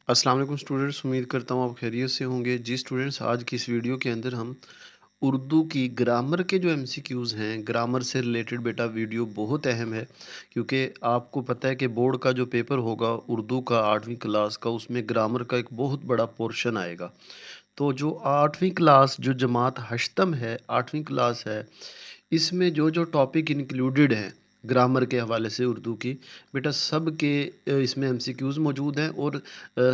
अस्सलाम वालेकुम स्टूडेंट्स, उम्मीद करता हूँ आप खैरियत से होंगे। जी स्टूडेंट्स, आज की इस वीडियो के अंदर हम उर्दू की ग्रामर के जो एमसीक्यूज़ हैं, ग्रामर से रिलेटेड बेटा वीडियो बहुत अहम है, क्योंकि आपको पता है कि बोर्ड का जो पेपर होगा उर्दू का 8वीं क्लास का, उसमें ग्रामर का एक बहुत बड़ा पोर्शन आएगा। तो जो 8वीं क्लास जो जमात हश्तम है, 8वीं क्लास है, इसमें जो टॉपिक इंक्लूडेड हैं ग्रामर के हवाले से उर्दू की, बेटा सब के इसमें एमसीक्यूज़ मौजूद हैं। और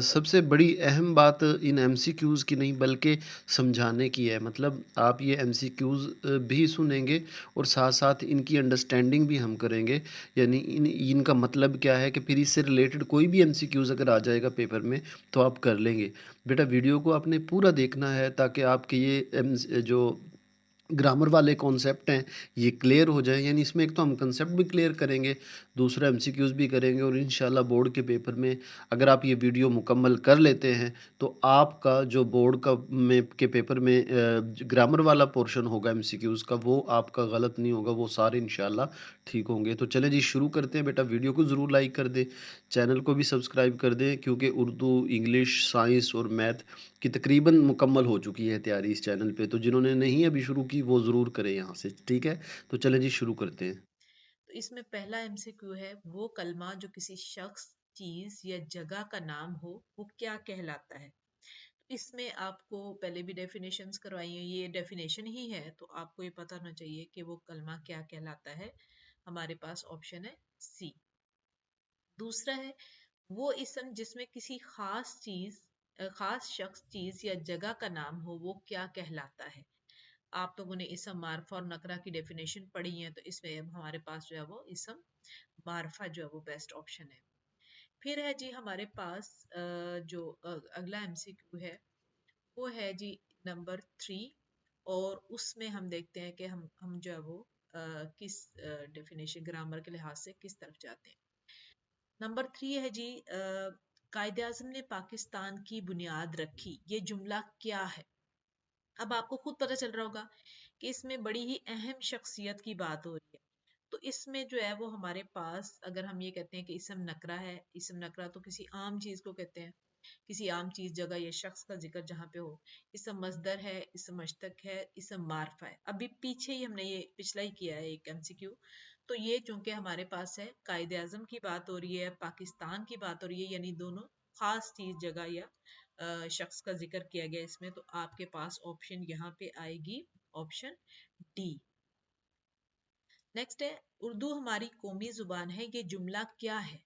सबसे बड़ी अहम बात इन एमसीक्यूज़ की नहीं बल्कि समझाने की है। मतलब आप ये एमसीक्यूज़ भी सुनेंगे और साथ साथ इनकी अंडरस्टैंडिंग भी हम करेंगे, यानी इनका मतलब क्या है कि फिर इससे रिलेटेड कोई भी एमसीक्यूज़ अगर आ जाएगा पेपर में तो आप कर लेंगे। बेटा वीडियो को आपने पूरा देखना है ताकि आपके ये जो ग्रामर वाले कॉन्सेप्ट हैं ये क्लियर हो जाए। यानी इसमें एक तो हम कंसेप्ट भी क्लियर करेंगे, दूसरा एमसीक्यूज़ भी करेंगे, और इंशाल्लाह बोर्ड के पेपर में अगर आप ये वीडियो मुकम्मल कर लेते हैं तो आपका जो बोर्ड का में के पेपर में ग्रामर वाला पोर्शन होगा एमसीक्यूज़ का, वो आपका गलत नहीं होगा, वो सारे इंशाल्लाह ठीक होंगे। तो चलें जी शुरू करते हैं। बेटा वीडियो को ज़रूर लाइक कर दें, चैनल को भी सब्सक्राइब कर दें, क्योंकि उर्दू, इंग्लिश, साइंस और मैथ की तकरीबन मुकम्मल हो चुकी है तैयारी इस चैनल पे। तो जिन्होंने नहीं अभी शुरू की वो ज़रूर करें यहाँ से, ठीक है? तो चलें जी शुरू करते हैं। तो इसमें पहला एमसीक्यू है, वो कलमा जो किसी शख्स, चीज या जगह का नाम हो वो क्या कहलाता है। इसमें आपको पहले भी डेफिनेशंस करवाई हैं, ये डेफिनेशन ही है तो आपको ये पता होना चाहिए कि वो कलमा क्या कहलाता है। हमारे पास ऑप्शन है सी। दूसरा है, वो इसम जिसमें किसी खास चीज, खास शख्स, चीज या जगह का नाम हो वो क्या कहलाता है। आप लोगों ने इसम, मार्फा और नकरा की डेफिनेशन पढ़ी है, तो इसमें अब हमारे पास जो है वो इसम मार्फा जो है वो बेस्ट ऑप्शन है। फिर है जी हमारे पास जो अगला एमसीक्यू है वो है जी नंबर 3। और उसमें हम देखते हैं कि हम जो है वो किस डेफिनेशन ग्रामर के लिहाज से किस तरफ जाते हैं। नंबर 3 है जी, कायदे आजम ने पाकिस्तान की बुनियाद रखी, ये जुमला क्या है। अब आपको खुद पता चल रहा होगा कि इसमें बड़ी ही अहम शख्सियत की बात हो रही है। तो इसमें जो है वो हमारे पास, अगर हम ये कहते हैं कि इसम नकरा है, इसम नकरा तो किसी आम चीज को कहते हैं, किसी आम चीज, जगह या शख्स का जिक्र जहाँ पे हो। इसम मजदर है, इसम मश्तक है, इसम मारफा है। अभी पीछे ही हमने ये पिछला ही किया है एक एमसीक्यू। तो ये चूंकि हमारे पास है, कायदे आजम की बात हो रही है, पाकिस्तान की बात हो रही है, यानी दोनों खास चीज, जगह या शख्स का जिक्र किया गया इसमें, तो आपके पास ऑप्शन यहाँ पे आएगी, ऑप्शन डी। नेक्स्ट है, उर्दू हमारी कौमी जुबान है, ये जुमला क्या है।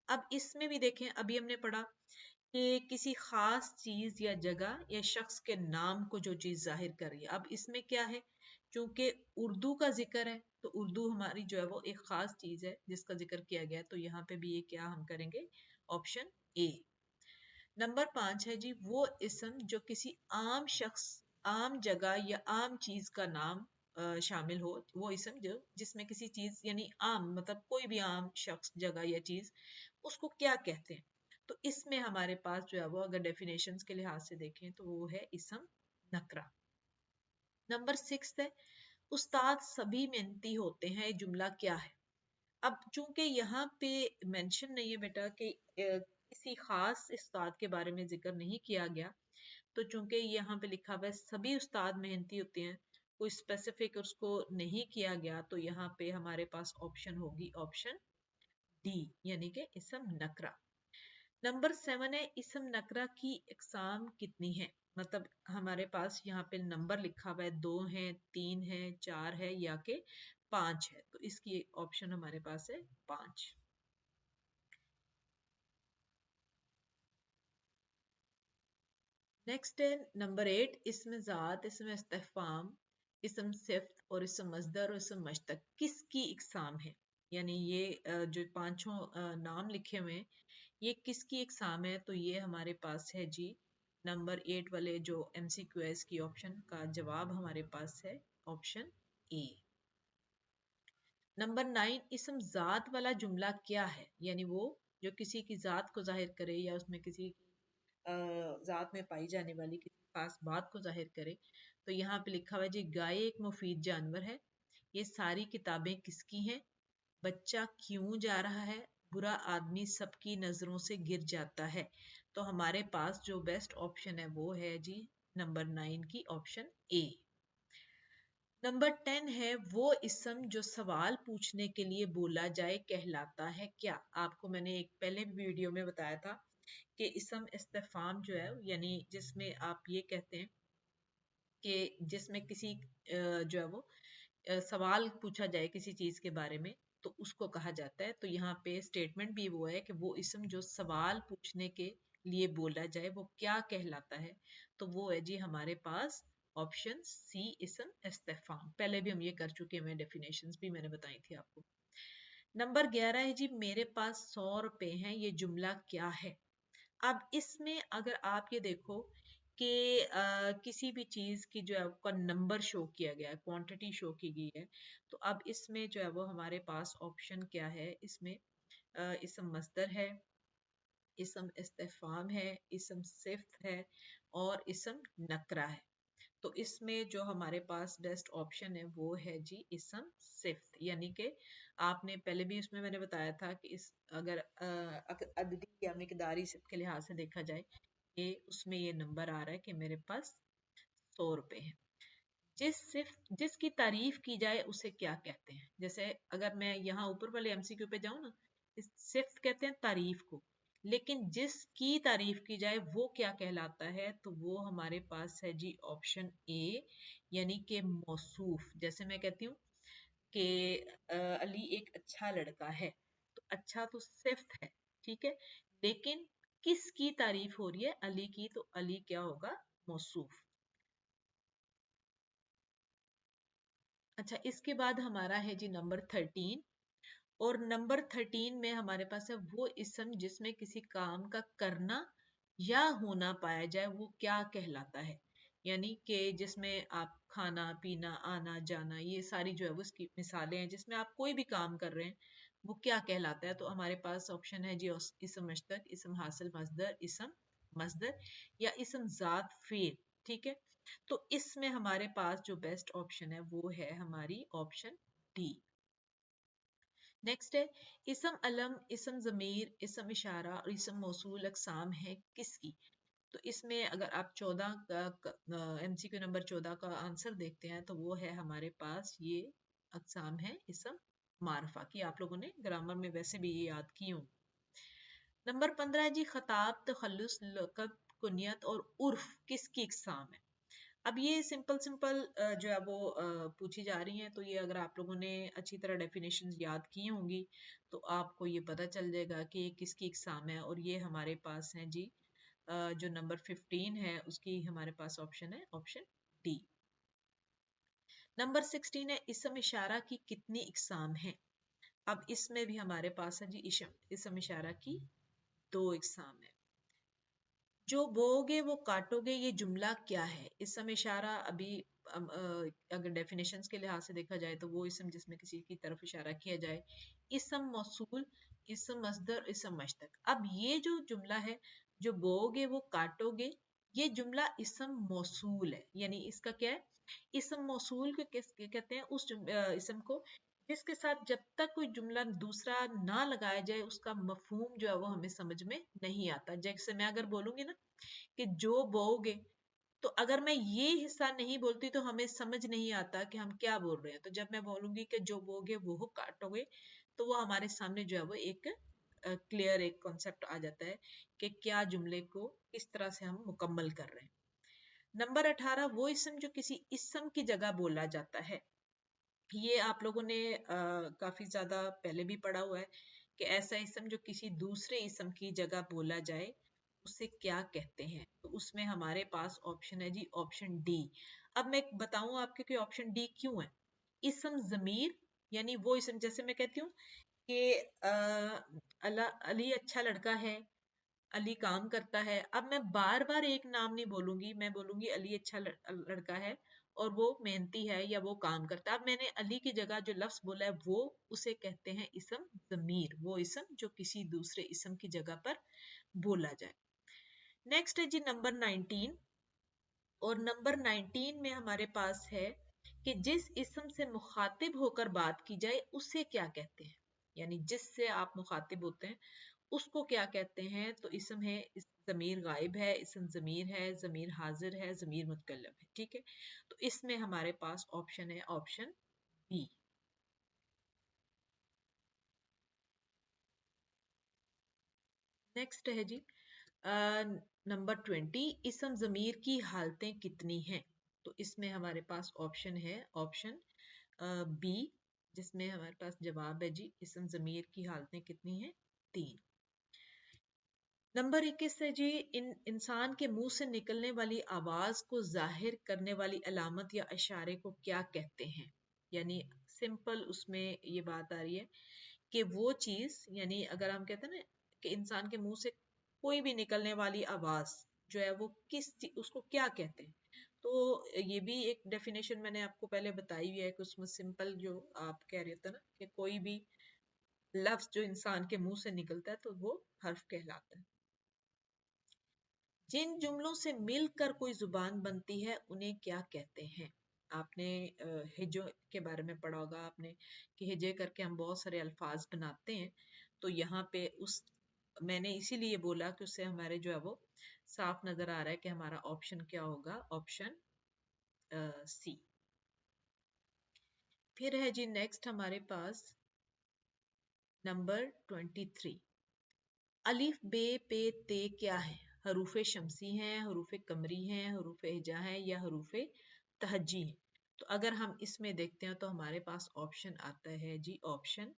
अब इसमें भी देखें, अभी हमने पढ़ा कि किसी खास चीज या जगह या शख्स के नाम को जो चीज जाहिर कर रही है। अब इसमें क्या है, चूंकि उर्दू का जिक्र है तो उर्दू हमारी जो है वो एक खास चीज है जिसका जिक्र किया गया है, तो यहाँ पे भी ये क्या हम करेंगे, ऑप्शन ए। नंबर 5 है जी, वो इसम जो किसी आम शख्स, आम जगह या आम चीज का नाम शामिल हो, वो इसम जो जिसमें किसी चीज, यानी आम मतलब कोई भी आम शख्स, जगह या चीज, उसको क्या कहते हैं। तो इसमें हमारे पास जो है वो, अगर डेफिनेशंस के लिहाज से देखें तो वो है इसम नकरा। नंबर 6 है, उस्ताद सभी मेहनती होते हैं, ये जुमला क्या है। अब चूंकि यहाँ पे मेंशन नहीं है बेटा कि किसी खास उस्ताद के बारे में जिक्र नहीं किया गया, तो चूंकि यहाँ पे लिखा हुआ है सभी उस्ताद मेहनती होते हैं, कोई स्पेसिफिक उसको नहीं किया गया, तो यहाँ पे हमारे पास ऑप्शन होगी, ऑप्शन डी, यानी कि इसम नकरा। नंबर 7 है, इसम नकरा की इकसाम कितनी है। मतलब हमारे पास यहाँ पे नंबर लिखा हुआ है, 2 है, 3 है, 4 है या के 5 है, तो इसकी ऑप्शन हमारे पास है 5। नेक्स्ट है नंबर 8, इसमें ज़ात, इसमें इस्तिफ़ाम, इसम सिफ्त और इसम मजदर और इसम मश्तक किसकी इकसाम है। यानी ये जो पांचों नाम लिखे हुए हैं, ये किसकी इकसाम है, तो ये हमारे पास है जी नंबर 8 वाले जो एमसीक्यू है, इसकी ऑप्शन का जवाब हमारे पास है ऑप्शन ए। नंबर 9, इसम ज़ात वाला जुमला क्या है, यानी वो जो किसी की ज़ात को जाहिर करे या उसमें किसी ज़ात में पाई जाने वाली किसी खास बात को जाहिर करे। तो यहाँ पे लिखा हुआ है जी, गाय एक मुफीद जानवर है, ये सारी किताबें किसकी हैं, बच्चा क्यों जा रहा है, बुरा आदमी सबकी नजरों से गिर जाता है। तो हमारे पास जो बेस्ट ऑप्शन है वो है जी नंबर 9 की ऑप्शन ए। नंबर 10 है वो इसम जो सवाल पूछने के लिए बोला जाए कहलाता है क्या। आपको मैंने एक पहले वीडियो में बताया था कि इसम इस्तेफाम जो है यानी जिसमें आप ये कहते हैं कि जिसमें किसी जो है वो सवाल पूछा जाए किसी चीज के बारे में तो उसको कहा जाता है। तो यहाँ पे स्टेटमेंट भी वो है कि वो इसम जो सवाल पूछने के लिए बोला जाए वो क्या कहलाता है। तो वो है जी हमारे पास ऑप्शन सी इसम इस्तेफाम। पहले भी हम ये कर चुके हैं, डेफिनेशंस भी मैंने बताई थी आपको। नंबर 11 है जी मेरे पास 100 रुपए हैं, ये जुमला क्या है। अब इसमें अगर आप ये देखो कि किसी भी चीज की जो है आपका नंबर शो किया गया है, क्वांटिटी शो की गई है, तो अब इसमें जो है वो हमारे पास ऑप्शन क्या है। इसमें इसम मस्दर है, इसम इस्तेफाम है, इसम सिफ्त है और इसम नकरा है। तो इसमें जो हमारे पास बेस्ट ऑप्शन है वो है जी इसम सिफ्त। यानी कि आपने पहले भी इसमें मैंने बताया था कि इस अगर अददी या मिकदारी सिफ्त के लिहाज से देखा जाए कि उसमें ये नंबर आ रहा है कि मेरे पास 100 रुपए हैं। जिसकी तारीफ की जाए उसे क्या कहते हैं। जैसे अगर मैं यहाँ ऊपर वाले एमसीक्यू पे जाऊं ना, सिर्फ कहते हैं तारीफ को, लेकिन जिसकी तारीफ की जाए वो क्या कहलाता है। तो वो हमारे पास है जी ऑप्शन ए, यानी कि मौसूफ। जैसे मैं कहती हूँ कि अली एक अच्छा लड़का है, तो अच्छा तो सिर्फ है, ठीक है, लेकिन किसकी तारीफ हो रही है, अली की, तो अली क्या होगा, मौसूफ। अच्छा, इसके बाद हमारा है जी नंबर 13। और नंबर 13 में हमारे पास है वो इसम जिसमें किसी काम का करना या होना पाया जाए वो क्या कहलाता है। यानी कि जिसमें आप खाना पीना आना जाना ये सारी जो है वो उसकी मिसालें हैं, जिसमें आप कोई भी काम कर रहे हैं वो क्या कहलाता है। तो हमारे पास ऑप्शन है जी इसम मुश्तक, इसम हासिल मस्दर, इसम मस्दर या इसम जात फेल। ठीक है, तो इसमें हमारे पास जो बेस्ट ऑप्शन है वो है हमारी ऑप्शन डी। नेक्स्ट है इसम अलम, इसम जमीर, इसम इशारा और इसम मौसूल अकसाम है किसकी। तो इसमें अगर आप 14 का एमसीक्यू नंबर 14 का आंसर देखते हैं तो वो है हमारे पास ये अकसाम है इसम मारफा की। आप लोगों ने ग्रामर में वैसे भी ये याद की होंगी। नंबर 15 है जी खताब, तखल्लुस, लक़ब, कुनियत और उर्फ किसकी इकसाम है। अब ये सिंपल सिंपल जो है वो पूछी जा रही हैं, तो ये अगर आप लोगों ने अच्छी तरह डेफिनेशंस याद की होंगी तो आपको ये पता चल जाएगा कि ये किसकी इकसाम है। और ये हमारे पास है जी जो नंबर 15 है उसकी हमारे पास ऑप्शन है ऑप्शन डी। नंबर 16 है इसम इशारा की कितनी इकसाम है। अब इसमें भी हमारे पास है जी इसम इशारा की 2 इकसाम है। जो बोओगे वो काटोगे, ये जुमला क्या है। इसम इशारा अभी अगर डेफिनेशंस के लिहाज से देखा जाए तो वो इसम जिसमें किसी की तरफ इशारा किया जाए। इसम मौसूल, इसम मस्दर, इसम मश्तक। अब ये जो जुमला है, जो बोओगे वो काटोगे, ये जुमला इसम मौसूल है। यानी इसका क्या है, इसम मौसूल को किस कहते हैं, उस इसम को जिसके साथ जब तक कोई जुमला दूसरा ना लगाया जाए उसका मफहूम जो है वो हमें समझ में नहीं आता। जैसे मैं अगर बोलूंगी ना कि जो बोओगे, तो अगर मैं ये हिस्सा नहीं बोलती तो हमें समझ नहीं आता कि हम क्या बोल रहे हैं। तो जब मैं बोलूंगी कि जो बोओगे वो काटोगे, तो वो हमारे सामने जो है वो एक क्लियर एक कॉन्सेप्ट आ जाता है कि क्या जुमले को किस तरह से हम मुकम्मल कर रहे हैं। नंबर 18 वो इसम जो किसी इसम की जगह बोला जाता है। ये आप लोगों ने काफी ज्यादा पहले भी पढ़ा हुआ है कि ऐसा इसम जो किसी दूसरे इसम की जगह बोला जाए उसे क्या कहते हैं। तो उसमें हमारे पास ऑप्शन है जी ऑप्शन डी। अब मैं बताऊं आपके कि ऑप्शन डी क्यों है। इसम जमीर, यानी वो इसम, जैसे मैं कहती हूँ कि अली अच्छा लड़का है, अली काम करता है। अब मैं बार बार एक नाम नहीं बोलूंगी, मैं बोलूंगी अली अच्छा लड़का है और वो मेहनती है या वो काम करता है। अब मैंने अली की जगह जो लफ्ज बोला है वो उसे कहते हैं इसम जमीर, वो इसम जो किसी दूसरे इसम की जगह पर बोला जाए। नेक्स्ट है जी नंबर 19। और नंबर 19 में हमारे पास है कि जिस इसम से मुखातिब होकर बात की जाए उसे क्या कहते हैं। यानी जिससे आप मुखातिब होते हैं उसको क्या कहते हैं? तो इसम है, इस ज़मीर गायब है, इसम ज़मीर है, ज़मीर हाजिर है, ज़मीर मुतकल्लम है। ठीक है, तो इसमें हमारे पास ऑप्शन है ऑप्शन बी। नेक्स्ट है जी नंबर 20, इसम ज़मीर की हालतें कितनी हैं? तो इसमें हमारे पास ऑप्शन है ऑप्शन बी, जिसमें हमारे पास जवाब है जी इसम ज़मीर की हालतें कितनी हैं? 3। नंबर 21 है जी इंसान के मुंह से निकलने वाली आवाज को जाहिर करने वाली अलामत या इशारे को क्या कहते हैं? यानी सिंपल उसमें ये बात आ रही है कि वो चीज, यानी अगर हम कहते हैं ना कि इंसान के मुंह से कोई भी निकलने वाली आवाज जो है वो उसको क्या कहते हैं? तो ये भी एक डेफिनेशन मैंने आपको पहले बताई हुई है कि उसमें सिंपल जो आप कह रहे थे ना कि कोई भी लफ्ज जो इंसान के मुंह से निकलता है तो वो हर्फ कहलाता है। जिन जुमलों से मिलकर कोई जुबान बनती है उन्हें क्या कहते हैं? आपने हिजो के बारे में पढ़ा होगा आपने कि हिजे करके हम बहुत सारे अल्फाज बनाते हैं। तो यहाँ पे उस मैंने इसीलिए बोला कि उससे हमारे जो है वो साफ नजर आ रहा है कि हमारा ऑप्शन क्या होगा, ऑप्शन सी। फिर है जी नेक्स्ट हमारे पास नंबर 23, अलिफ बे पे ते क्या है? हरूफे शमसी हैं, हरूफे कमरी हैं, हरूफे हिजा हैं या हरूफे तहज्जी हैं? तो अगर हम इसमें देखते हैं तो हमारे पास ऑप्शन आता है जी ऑप्शन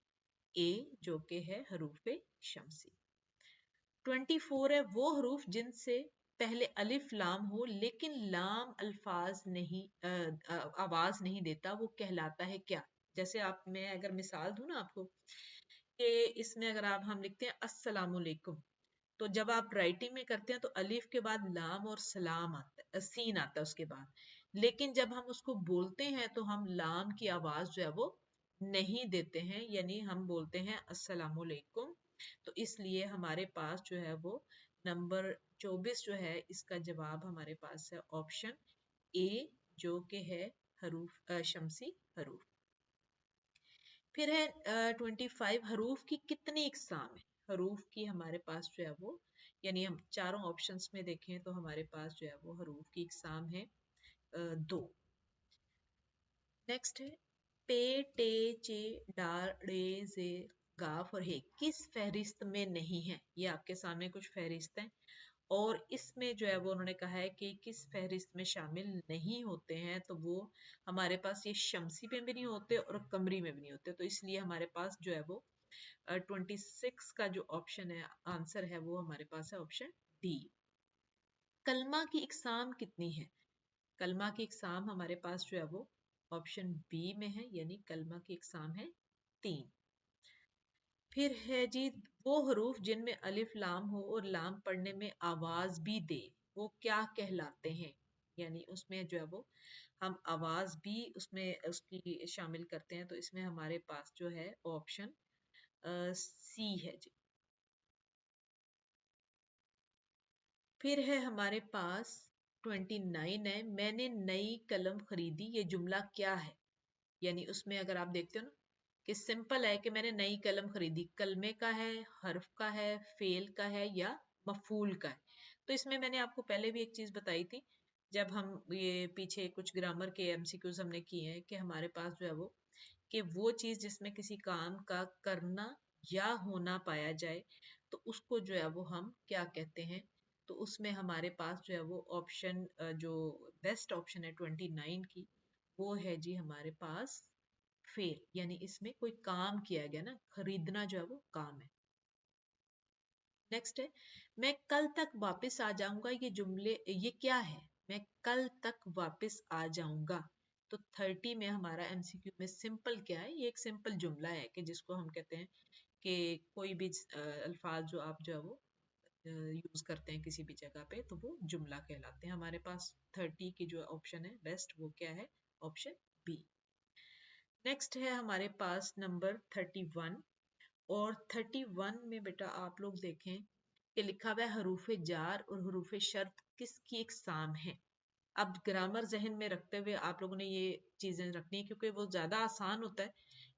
ए, जो कि है हरूफे शमसी। 24 है, वो हरूफ जिनसे पहले अलिफ लाम हो लेकिन लाम अल्फाज नहीं आवाज नहीं देता, वो कहलाता है क्या? जैसे आप, मैं अगर मिसाल दूं ना आपको कि इसमें अगर आप हम लिखते हैं अस्सलाम वालेकुम, तो जब आप राइटिंग में करते हैं तो अलिफ के बाद लाम और सलाम आता है, सीन आता है उसके बाद। लेकिन जब हम उसको बोलते हैं तो हम लाम की आवाज जो है वो नहीं देते हैं, यानी हम बोलते हैं अस्सलाम वालेकुम। तो इसलिए हमारे पास जो है वो नंबर 24 जो है इसका जवाब हमारे पास है ऑप्शन ए, जो कि है हरूफ शमसी हरूफ। फिर है 25, हरूफ की कितनी इकसाम है? हरूफ की हमारे पास जो है वो, यानी हम चारों ऑप्शंस में देखें तो हमारे पास जो है वो हरूफ की इकसाम है 2। नेक्स्ट है पे टे चे डार डे जे गाफ और हे किस फहरिस्त में नहीं है? ये आपके सामने कुछ फहरिस्त हैं और इसमें जो है वो उन्होंने कहा है कि किस फहरिस्त में शामिल नहीं होते हैं। तो वो हमारे पास ये शमसी में भी नहीं होते और कमरी में भी नहीं होते। तो इसलिए हमारे पास जो है वो 26 का जो ऑप्शन है, आंसर है, वो हमारे पास है ऑप्शन डी। कलमा की इकसाम कितनी है? कलमा की इकसाम हमारे पास जो है वो ऑप्शन बी में है, यानी कलमा की इकसाम है 3। फिर है जी वो हरूफ जिनमें अलिफ लाम हो और लाम पढ़ने में आवाज भी दे, वो क्या कहलाते हैं? यानी उसमें जो है वो हम आवाज भी उसमें उसकी शामिल करते हैं। तो इसमें हमारे पास जो है ऑप्शन सी है जी। फिर है हमारे पास 29 है, मैंने नई कलम खरीदी, ये जुमला क्या है? यानी उसमें अगर आप देखते हो ना कि सिंपल है कि मैंने नई कलम खरीदी, कलमे का है, हर्फ का है, फेल का है या मफूल का है? तो इसमें मैंने आपको पहले भी एक चीज बताई थी, जब हम ये पीछे कुछ ग्रामर के एमसीक्यूज हमने किए हैं, कि हमारे पास जो है वो चीज जिसमें किसी काम का करना या होना पाया जाए तो उसको जो है वो हम क्या कहते हैं? तो उसमें हमारे पास जो है वो ऑप्शन जो बेस्ट ऑप्शन है 29 की, वो है जी हमारे पास फेल, यानी इसमें कोई काम किया गया ना, खरीदना जो है वो काम है। नेक्स्ट है, मैं कल तक वापस आ जाऊंगा, ये जुमले ये क्या है? मैं कल तक वापस आ जाऊंगा। तो 30 में हमारा एमसीक्यू में सिंपल क्या है? ये एक सिंपल जुमला है कि जिसको हम कहते हैं कि कोई भी अल्फाज जो आप जो है वो यूज करते हैं किसी भी जगह पे तो वो जुमला कहलाते हैं। हमारे पास 30 की जो ऑप्शन है बेस्ट, वो क्या है? Option B. नेक्स्ट है हमारे पास नंबर 31, और 31 में बेटा आप लोग देखें कि लिखा हुआ है हरूफे जार और हरूफे शर्त किसकी इकसाम है? अब ग्रामर जहन में रखते हुए आप लोगों ने ये चीजें रखनी है क्योंकि वो ज्यादा आसान होता है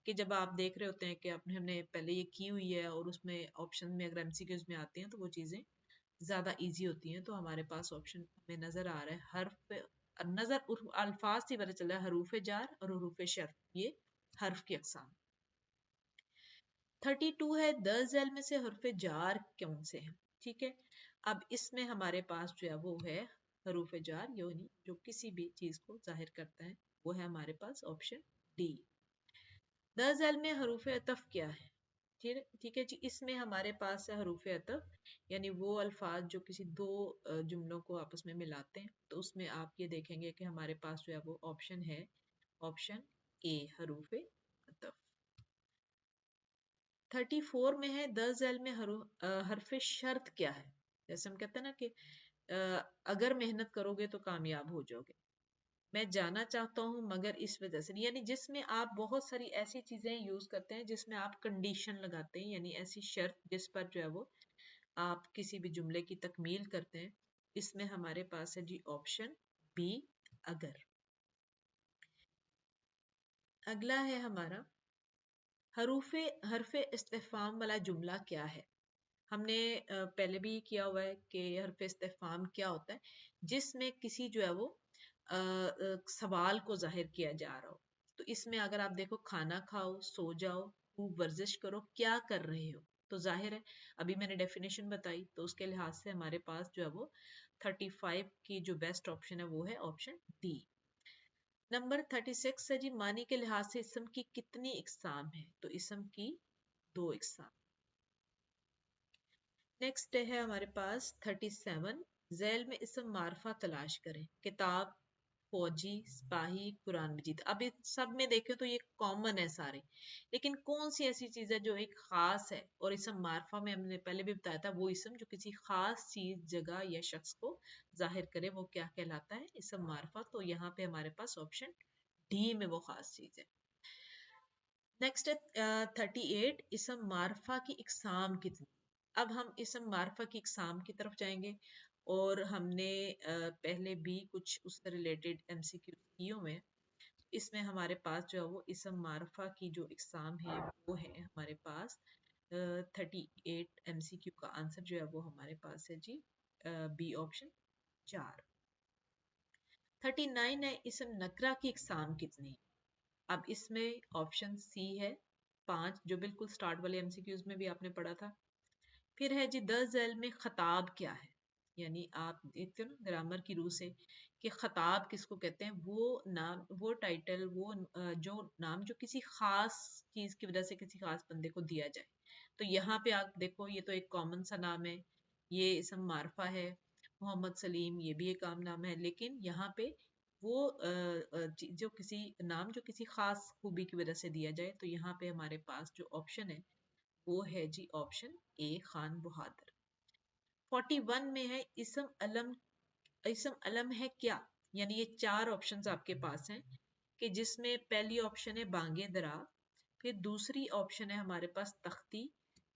कि जब आप देख रहे होते हैं कि आपने हमने पहले ये की हुई है और उसमें ऑप्शन में अगर एमसीक्यूज में आते हैं तो वो चीज़ें ज़्यादा इजी होती हैं। तो हमारे पास ऑप्शन में नज़र आ रहा है हर्फ अल्फाज से पता चल रहा है हरूफ जार और हरूफ शर्फ, ये हर्फ की अकसाम। 32 है द जैल में से हर्फ जार कौन से हैं, ठीक है। अब इसमें हमारे पास जो है वो है हरूफ जार, यानी जो किसी भी चीज को जाहिर करता है, वो है हमारे पास ऑप्शन डी। द जैल में हरूफ अतफ क्या है, ठीक है जी। इसमें हमारे पास है हरूफ अतफ, यानी वो अल्फाज जो किसी दो जुमलों को आपस में मिलाते हैं। तो उसमें आप ये देखेंगे कि हमारे पास जो है वो ऑप्शन है, ऑप्शन ए हरूफ अतफ। 34 में है द जैल में हरफ शर्त क्या है। जैसे हम कहते हैं ना कि अगर मेहनत करोगे तो कामयाब हो जाओगे, मैं जाना चाहता हूं मगर इस वजह से नहीं, यानी जिसमें आप बहुत सारी ऐसी चीजें यूज करते हैं जिसमें आप कंडीशन लगाते हैं, यानी ऐसी शर्त जिस पर जो है वो आप किसी भी जुमले की तकमील करते हैं। इसमें हमारे पास है जी ऑप्शन बी अगर। अगला है हमारा हरूफ हरफ इस्तेफाम वाला जुमला क्या है। हमने पहले भी किया हुआ है कि हरफ इस्तेफाम क्या होता है, जिसमें किसी जो है वो सवाल को जाहिर किया जा रहा हो। तो इसमें अगर आप देखो खाना खाओ, सो जाओ, खूब वर्जिश करो, क्या कर रहे हो, तो जाहिर है अभी मैंने डेफिनेशन बताई, तो उसके लिहाज से हमारे पास जो है वो 35 की जो बेस्ट ऑप्शन है वो है ऑप्शन डी। नंबर 36 है जी मानी के लिहाज से इसम की कितनी इकसाम है, तो इसम की दो इकसाम। नेक्स्ट है हमारे पास 37, जैल में इसम मारफा तलाश करें, किताब, फौजी, सिपाही, कुरान मजीद। अब इस सब में देखें तो ये कॉमन है सारे, लेकिन कौन सी ऐसी चीज है जो एक खास है, और इसम मारफा में हमने पहले भी बताया था वो इसम जो किसी खास चीज, जगह या शख्स को जाहिर करे, वो क्या कहलाता है, इसम मारफा। तो यहाँ पे हमारे पास ऑप्शन डी में वो खास चीज है। नेक्स्ट है 38, इसम मारफा की इकसाम कितनी। अब हम इसम मारफा की इकसाम की तरफ जाएंगे, और हमने पहले भी कुछ उससे रिलेटेड एमसीक्यू किए हुए हैं। इसमें हमारे पास जो है वो इसम मारफा की जो इकसाम है वो है हमारे पास 38 एमसीक्यू का आंसर जो है वो हमारे पास है जी बी ऑप्शन 4। 39 है इसम नकरा की इकसाम कितनी। अब इसमें ऑप्शन सी है 5, जो बिल्कुल स्टार्ट वाले एमसीक्यूज में भी आपने पढ़ा था। फिर है जी द जैल में खताब क्या है, यानी आप देखते हो ना ग्रामर की रूह से कि खताब किसको कहते हैं, वो नाम, वो टाइटल, वो जो नाम जो किसी खास चीज की वजह से किसी खास बंदे को दिया जाए। तो यहाँ पे आप देखो ये तो एक कॉमन सा नाम है, ये इसम मारफा है। मोहम्मद सलीम ये भी एक आम नाम है, लेकिन यहाँ पे वो जो किसी नाम जो किसी खास खूबी की वजह से दिया जाए। तो यहाँ पे हमारे पास जो ऑप्शन है वो है जी ऑप्शन ए खान बहादुर। 41 में है इसम अलम है क्या, यानी ये चार ऑप्शंस आपके पास हैं, कि जिसमें पहली ऑप्शन है बांगे दरा, फिर दूसरी ऑप्शन है हमारे पास तख्ती,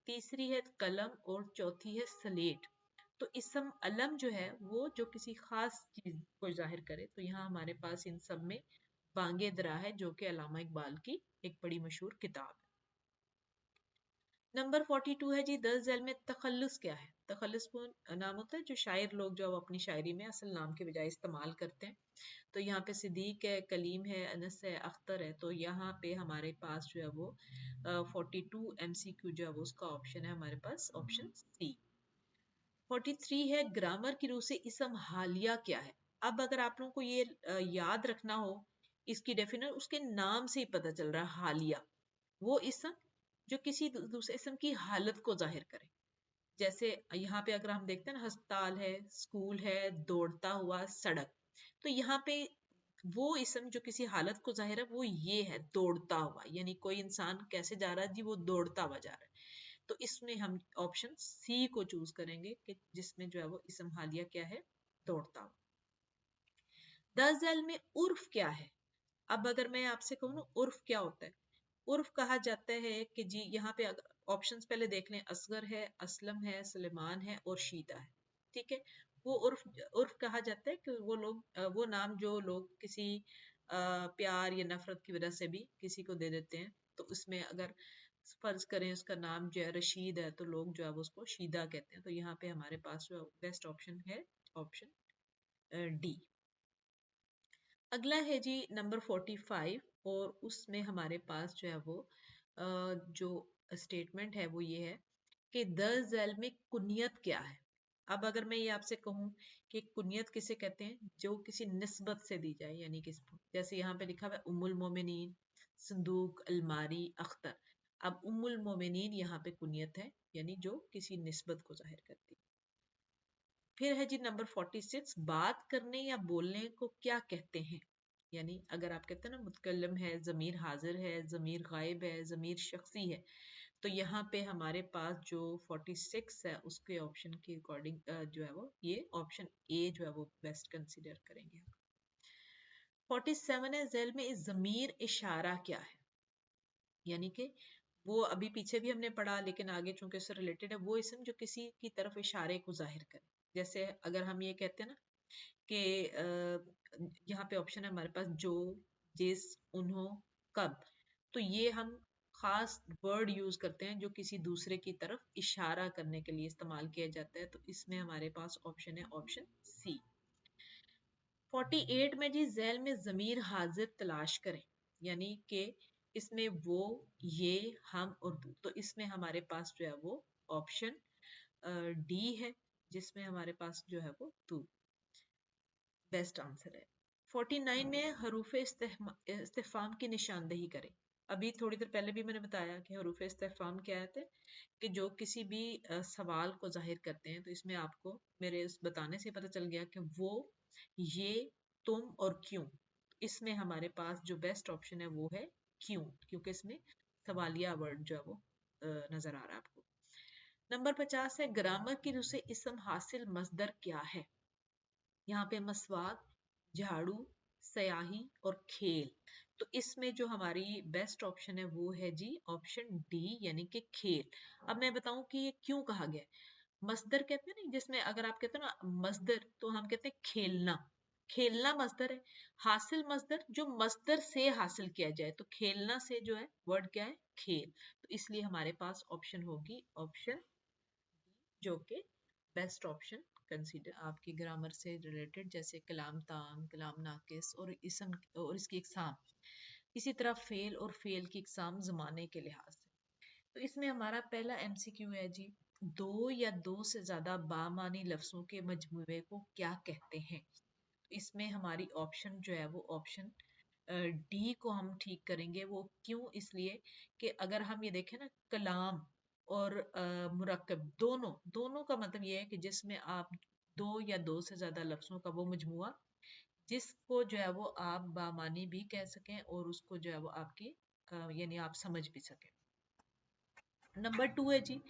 तीसरी है कलम, और चौथी है स्लेट। तो इसम अलम जो है वो जो किसी खास चीज को जाहिर करे, तो यहाँ हमारे पास इन सब में बांगे दरा है, जो कि अल्लामा इकबाल की एक बड़ी मशहूर किताब है। नंबर 42 है जी द ज़ैल में तखल्लुस क्या है। तखल्लुस वो नाम होता है जो शायर लोग जो अपनी शायरी में असल नाम के बजाय इस्तेमाल करते हैं। तो यहाँ पे सिद्दीक है, कलीम है, अनस है, अख्तर है। तो यहाँ पे हमारे पास जो है वो 42 एमसीक्यू जो है वो उसका ऑप्शन है हमारे पास ऑप्शन सी। 43 है ग्रामर की रूह से इसम हालिया क्या है। अब अगर आप लोगों को ये याद रखना हो, इसकी डेफिनेशन उसके नाम से ही पता चल रहा है, हालिया वो इसम जो किसी दूसरे इसम की हालत को जाहिर करे। जैसे यहाँ पे अगर हम देखते हैं ना, अस्पताल है, स्कूल है, दौड़ता हुआ, सड़क। तो यहाँ पे वो इसम जो किसी हालत को जाहिर है वो ये है दौड़ता हुआ, यानी कोई इंसान कैसे जा रहा है जी, वो दौड़ता हुआ जा रहा है। तो इसमें हम ऑप्शन सी को चूज करेंगे कि जिसमें जो है वो इसम हालिया क्या है, दौड़ता हुआ। दजल में उर्फ क्या है। अब अगर मैं आपसे कहूँ ना उर्फ क्या होता है, उर्फ कहा जाता है कि जी यहाँ पे ऑप्शंस पहले देख लें, असगर है, असलम है, सुलेमान है, और शीता है, ठीक है। वो उर्फ उर्फ कहा जाता है कि वो लोग वो नाम जो लोग किसी प्यार या नफरत की वजह से भी किसी को दे देते हैं। तो उसमें अगर फर्ज करें उसका नाम जो है रशीद है, तो लोग जो है वो उसको शीदा कहते हैं। तो यहाँ पे हमारे पास जो बेस्ट ऑप्शन है ऑप्शन डी। अगला है जी नंबर 45, और उसमें हमारे पास जो है वो जो स्टेटमेंट है वो ये है कि द झैल में कुनियत क्या है। अब अगर मैं ये आपसे कहूँ कि कुनियत किसे कहते हैं, जो किसी निस्बत से दी जाए, यानी कि जैसे यहाँ पे लिखा हुआ है उम्मुल मोमिनीन, संदूक, अलमारी, अख्तर। अब उम्मुल मोमिनीन यहाँ पे कुनियत है, यानी जो किसी निस्बत को जाहिर करती है। फिर है जी नंबर 46, बात करने या बोलने को क्या कहते हैं। यानी अगर आप कहते हैं ना मुतकल्लम है, जमीर हाजिर है, जमीर गायब है, जमीर शख्सी है, तो यहाँ पे हमारे पास जो 46 है उसके ऑप्शन के अकॉर्डिंग जो है वो ये ऑप्शन ए जो है वो बेस्ट कंसीडर करेंगे। 47 है, जेल में जमीर इशारा क्या है। यानी कि वो अभी पीछे भी हमने पढ़ा, लेकिन आगे चूंकि उससे रिलेटेड है, वो इसम जो किसी की तरफ इशारे को जाहिर करे। जैसे अगर हम ये कहते हैं ना कि यहाँ पे ऑप्शन है हमारे पास जो, जिस, उन्हों, कब, तो ये हम खास वर्ड यूज करते हैं जो किसी दूसरे की तरफ इशारा करने के लिए इस्तेमाल किया जाता है। तो इसमें हमारे पास ऑप्शन है ऑप्शन सी। 48 में जी झैल में जमीर हाजिर तलाश करें, यानी कि इसमें वो, ये, हम और तू। तो इसमें हमारे पास जो है वो ऑप्शन डी है, जिसमें हमारे पास जो है वो तू बेस्ट आंसर है। 49 में हरूफ इस्तिफाम की निशानदेही करें। अभी थोड़ी देर पहले भी मैंने बताया कि हरूफ इस्तिफाम क्या है, कि जो किसी भी सवाल को जाहिर करते हैं। तो इसमें आपको मेरे इस बताने से पता चल गया कि वो, ये, तुम और क्यों। इसमें हमारे पास जो बेस्ट ऑप्शन है वो है क्यों, क्योंकि इसमें सवालिया वर्ड जो है वो नजर आ रहा है आपको। नंबर 50 है, ग्रामर की दूसरे इसम हासिल मसदर क्या है। यहाँ पे मसवाक, झाड़ू, स्याही और खेल। तो इसमें जो हमारी बेस्ट ऑप्शन है वो है जी ऑप्शन डी, यानी कि खेल। अब मैं बताऊं कि ये क्यों कहा गया है। मसदर कहते हैं ना, जिसमें अगर आप कहते हैं ना मसदर, तो हम कहते हैं खेलना। खेलना मसदर है। हासिल मसदर, जो मसदर से हासिल किया जाए। तो खेलना से जो है वर्ड क्या है, खेल। तो इसलिए हमारे पास ऑप्शन होगी ऑप्शन, जो कि बेस्ट ऑप्शन कंसीडर आपकी ग्रामर से रिलेटेड, जैसे कलाम ताम, कलाम नाकिस और इसम और इसकी इकसाम। इसी तरह फेल और फेल की इकसाम जमाने के लिहाज से। तो इसमें हमारा पहला एमसीक्यू है जी, दो या दो से ज्यादा बामानी लफ्जों के मजमूए को क्या कहते हैं। इसमें हमारी ऑप्शन जो है वो ऑप्शन डी को हम ठीक करेंगे। वो क्यों, इसलिए कि अगर हम ये देखें ना, कलाम और मुरक्कब, दोनों दोनों का मतलब ये है कि जिसमें आप दो या दो से ज्यादा लफ्जों का वो मजमुआ, जिसको जो है वो आप बामानी भी कह सकें और उसको जो है वो आपकी यानी आप समझ भी सकें। नंबर 2 है जी,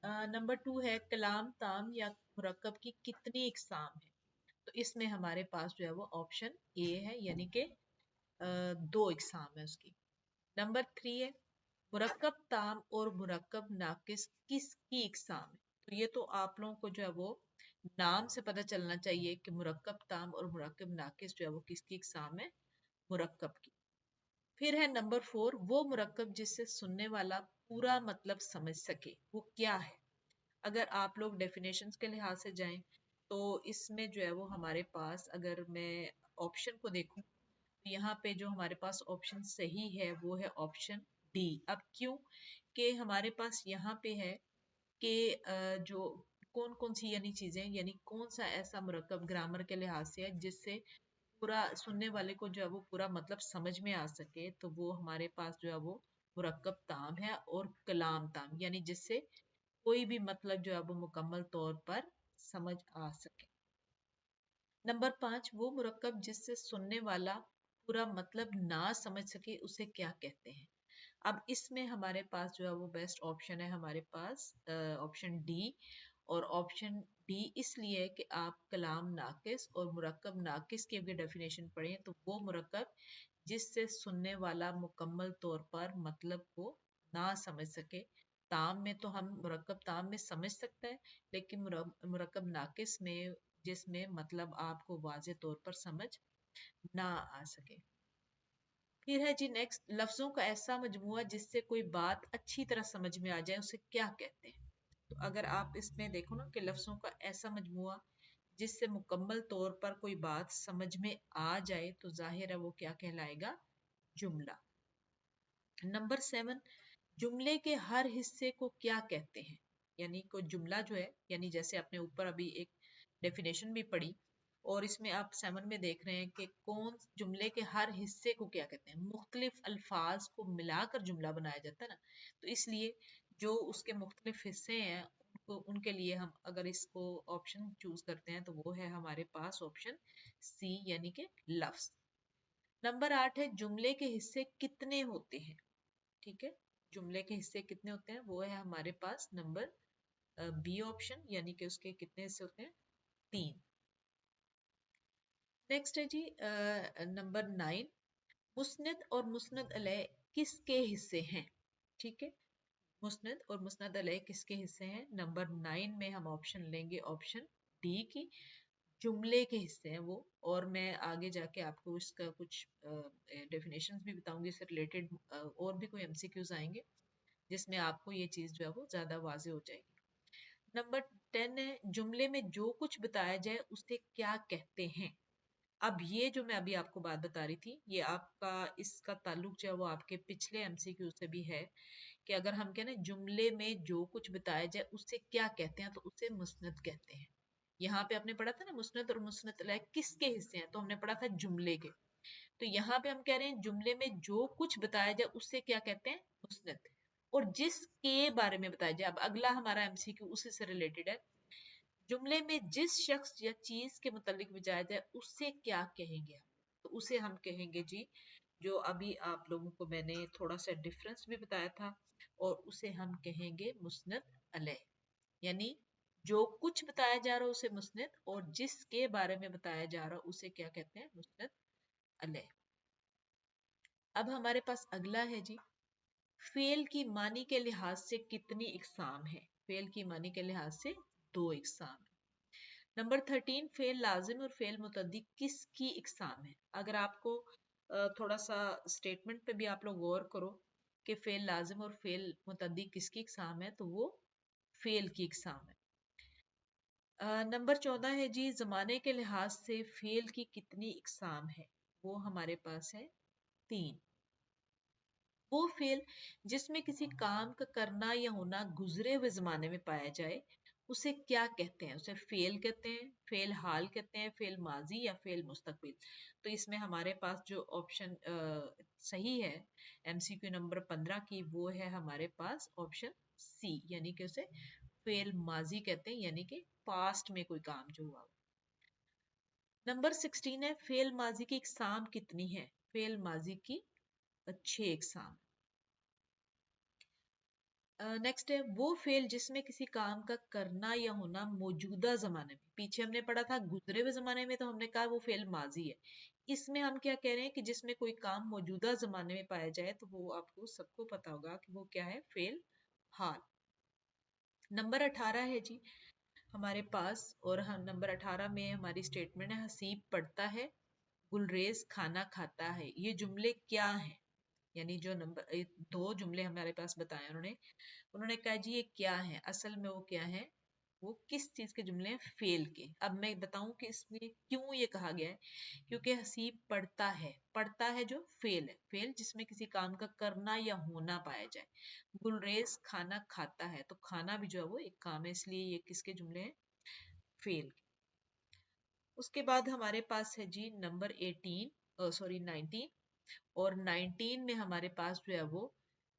नंबर 2 है कलाम ताम या मुरक्कब की कितनी इकसाम है। तो इसमें हमारे पास जो है वो ऑप्शन ए है, यानी कि दो इकसाम है उसकी। नंबर 3 है मुरक्कब ताम और मुरक्कब नाकिस किसकी इकसाम है। तो ये तो आप लोगों को जो है वो नाम से पता चलना चाहिए कि मुरक्कब ताम और मुरक्कब नाकिस जो है वो किसकी इकसाम है, मुरक्कब की। फिर है नंबर 4, वो मुरक्कब जिससे सुनने वाला पूरा मतलब समझ सके, वो क्या है। अगर आप लोग डेफिनेशंस के लिहाज से जाएं, तो इसमें जो है वो हमारे पास, अगर मैं ऑप्शन को देखूं, तो यहाँ पे जो हमारे पास ऑप्शन सही है वो है ऑप्शन डी। अब क्यों, कि हमारे पास यहाँ पे है कि जो कौन कौन सी यानी चीजें, यानी कौन सा ऐसा मुरक्कब ग्रामर के लिहाज से है जिससे पूरा सुनने वाले को जो है वो पूरा मतलब समझ में आ सके। तो वो हमारे पास जो है वो मुरक्कब ताम है और कलाम ताम, यानी जिससे कोई भी मतलब जो है वो मुकम्मल तौर पर समझ आ सके। नंबर 5, वो मुरक्कब जिससे सुनने वाला पूरा मतलब ना समझ सके उसे क्या कहते हैं। अब इसमें हमारे पास जो है वो बेस्ट ऑप्शन है हमारे पास ऑप्शन डी। और ऑप्शन डी इसलिए है कि आप कलाम नाकिस और मुरक्कब नाकिस की अगर डेफिनेशन पढ़ें, तो वो मुरक्कब जिससे सुनने वाला मुकम्मल तौर पर मतलब को ना समझ सके। ताम में तो हम मुरक्कब ताम में समझ सकते हैं, लेकिन मुरक्कब नाकिस में जिसमें मतलब आपको वाज़े तौर पर समझ ना आ सके। फिर है जी नेक्स्ट, लफ्जों का ऐसा मजमुआ जिससे कोई बात अच्छी तरह समझ में आ जाए उसे क्या कहते हैं। तो अगर आप इसमें देखो ना कि लफ्जों का ऐसा मजमुआ जिससे मुकम्मल तौर पर कोई बात समझ में आ जाए तो जाहिर है वो क्या कहलाएगा, जुमला। नंबर 7, जुमले के हर हिस्से को क्या कहते हैं। यानी कोई जुमला जो है, यानी जैसे आपने ऊपर अभी एक डेफिनेशन भी पढ़ी और इसमें आप 7 में देख रहे हैं कि कौन जुमले के हर हिस्से को क्या कहते हैं। मुख्तलिफ अल्फाज को मिलाकर जुमला बनाया जाता है ना, तो इसलिए जो उसके मुख्तलिफ हिस्से हैं उनको, उनके लिए हम अगर इसको ऑप्शन चूज करते हैं तो वो है हमारे पास ऑप्शन सी, यानी कि लफ्ज। नंबर 8 है, जुमले के हिस्से कितने होते हैं। ठीक है, जुमले के हिस्से कितने होते हैं वो है हमारे पास नंबर बी ऑप्शन, यानी कि उसके कितने हिस्से होते हैं, 3। नेक्स्ट है जी नंबर 9, मुस्नद और मुस्नद अलैह किसके हिस्से हैं। ठीक है, मुस्नद और मुस्नद अलैह किसके हिस्से हैं। नंबर 9 में हम ऑप्शन लेंगे ऑप्शन डी की, जुमले के हिस्से हैं वो। और मैं आगे जाके आपको इसका कुछ डेफिनेशंस भी बताऊंगी, इससे रिलेटेड और भी कोई एमसीक्यूज आएंगे जिसमें आपको ये चीज जो है वो ज्यादा वाजे हो जाएगी। नंबर 10 है, जुमले में जो कुछ बताया जाए उसे क्या कहते हैं। अब ये जो मैं अभी आपको बात बता रही थी, ये आपका इसका ताल्लुक जो है वो आपके पिछले एमसीक्यू से भी है कि अगर हम कहें ना जुमले में जो कुछ बताया जाए उसे क्या कहते हैं, तो उसे मुस्नद कहते हैं। यहाँ पे आपने पढ़ा था ना मुस्नद और मुस्नद अलैह किसके हिस्से हैं, तो हमने पढ़ा था जुमले के। तो यहाँ पे हम कह रहे हैं जुमले में जो कुछ बताया जाए उससे क्या कहते हैं, मुस्नद। और जिसके बारे में बताया जाए, अब अगला हमारा एमसीक्यू उसी से रिलेटेड है, जुमले में जिस शख्स या चीज के मुतालिक बताया जाए उससे क्या कहेंगे हम, तो उसे हम कहेंगे जी, जो अभी आप लोगों को मैंने थोड़ा सा डिफरेंस भी बताया था, और उसे हम कहेंगे मुस्नद अलैह। यानी जो कुछ बताया जा रहा है उसे मुस्नद, और जिसके बारे में बताया जा रहा है उसे क्या कहते हैं, मुस्नद अलैह। अब हमारे पास अगला है जी, फेल की मानी के लिहाज से कितनी इकसाम है। फेल की मानी के लिहाज से 2 इकसाम है। नंबर 13, फेल लाजिम और फेल मुतद्दी किसकी इकसाम है। अगर आपको थोड़ा सा स्टेटमेंट पे भी आप लोग गौर करो कि फेल लाजिम और फेल मुतद्दी किसकी इकसाम है, तो वो फेल की इकसाम है। नंबर 14 है जी, जमाने के लिहाज से फेल की कितनी इकसाम है, वो हमारे पास है 3। वो फेल जिसमें किसी काम का करना या होना गुजरे हुए जमाने में पाया जाए उसे क्या कहते हैं, उसे फेल कहते हैं, फेल हाल कहते हैं, फेल माजी या फेल मुस्तकबिल। तो इसमें हमारे पास जो ऑप्शन सही है एमसीक्यू नंबर 15 की, वो है हमारे पास ऑप्शन सी, यानी कि उसे फेल माजी कहते हैं, यानी कि पास्ट में कोई काम जो हुआ। नंबर 16 है, फेल माजी की इकसाम कितनी है। फेल माजी की 6 इकसाम। नेक्स्ट है, वो फेल जिसमें किसी काम का करना या होना मौजूदा जमाने में, पीछे हमने पढ़ा था गुजरे हुए जमाने में, तो हमने कहा वो फेल माजी है। इसमें हम क्या कह रहे हैं कि जिसमें कोई काम मौजूदा जमाने में पाया जाए, तो वो आपको सबको पता होगा कि वो क्या है, फेल हाल। नंबर 18 है जी हमारे पास, और हम नंबर 18 में हमारी स्टेटमेंट है, हसीब पढ़ता है, गुलरेज खाना खाता है। ये जुमले क्या हैं। यानी जो नंबर दो जुमले हमारे पास बताए उन्होंने, उन्होंने कहा जी ये क्या है, असल में वो क्या है, वो किस चीज के जुमले हैं, फेल के। अब मैं बताऊं कि इसमें क्यों ये कहा गया है, क्योंकि हसीब पढ़ता है, पढ़ता है जो फेल है, फेल जिसमें किसी काम का करना या होना पाया जाए। गुलरेज खाना खाता है, तो खाना भी जो है वो एक काम है, इसलिए ये किसके जुमले हैं, फेल के। उसके बाद हमारे पास है जी नंबर 18, सॉरी 19, और 19 में हमारे पास जो है वो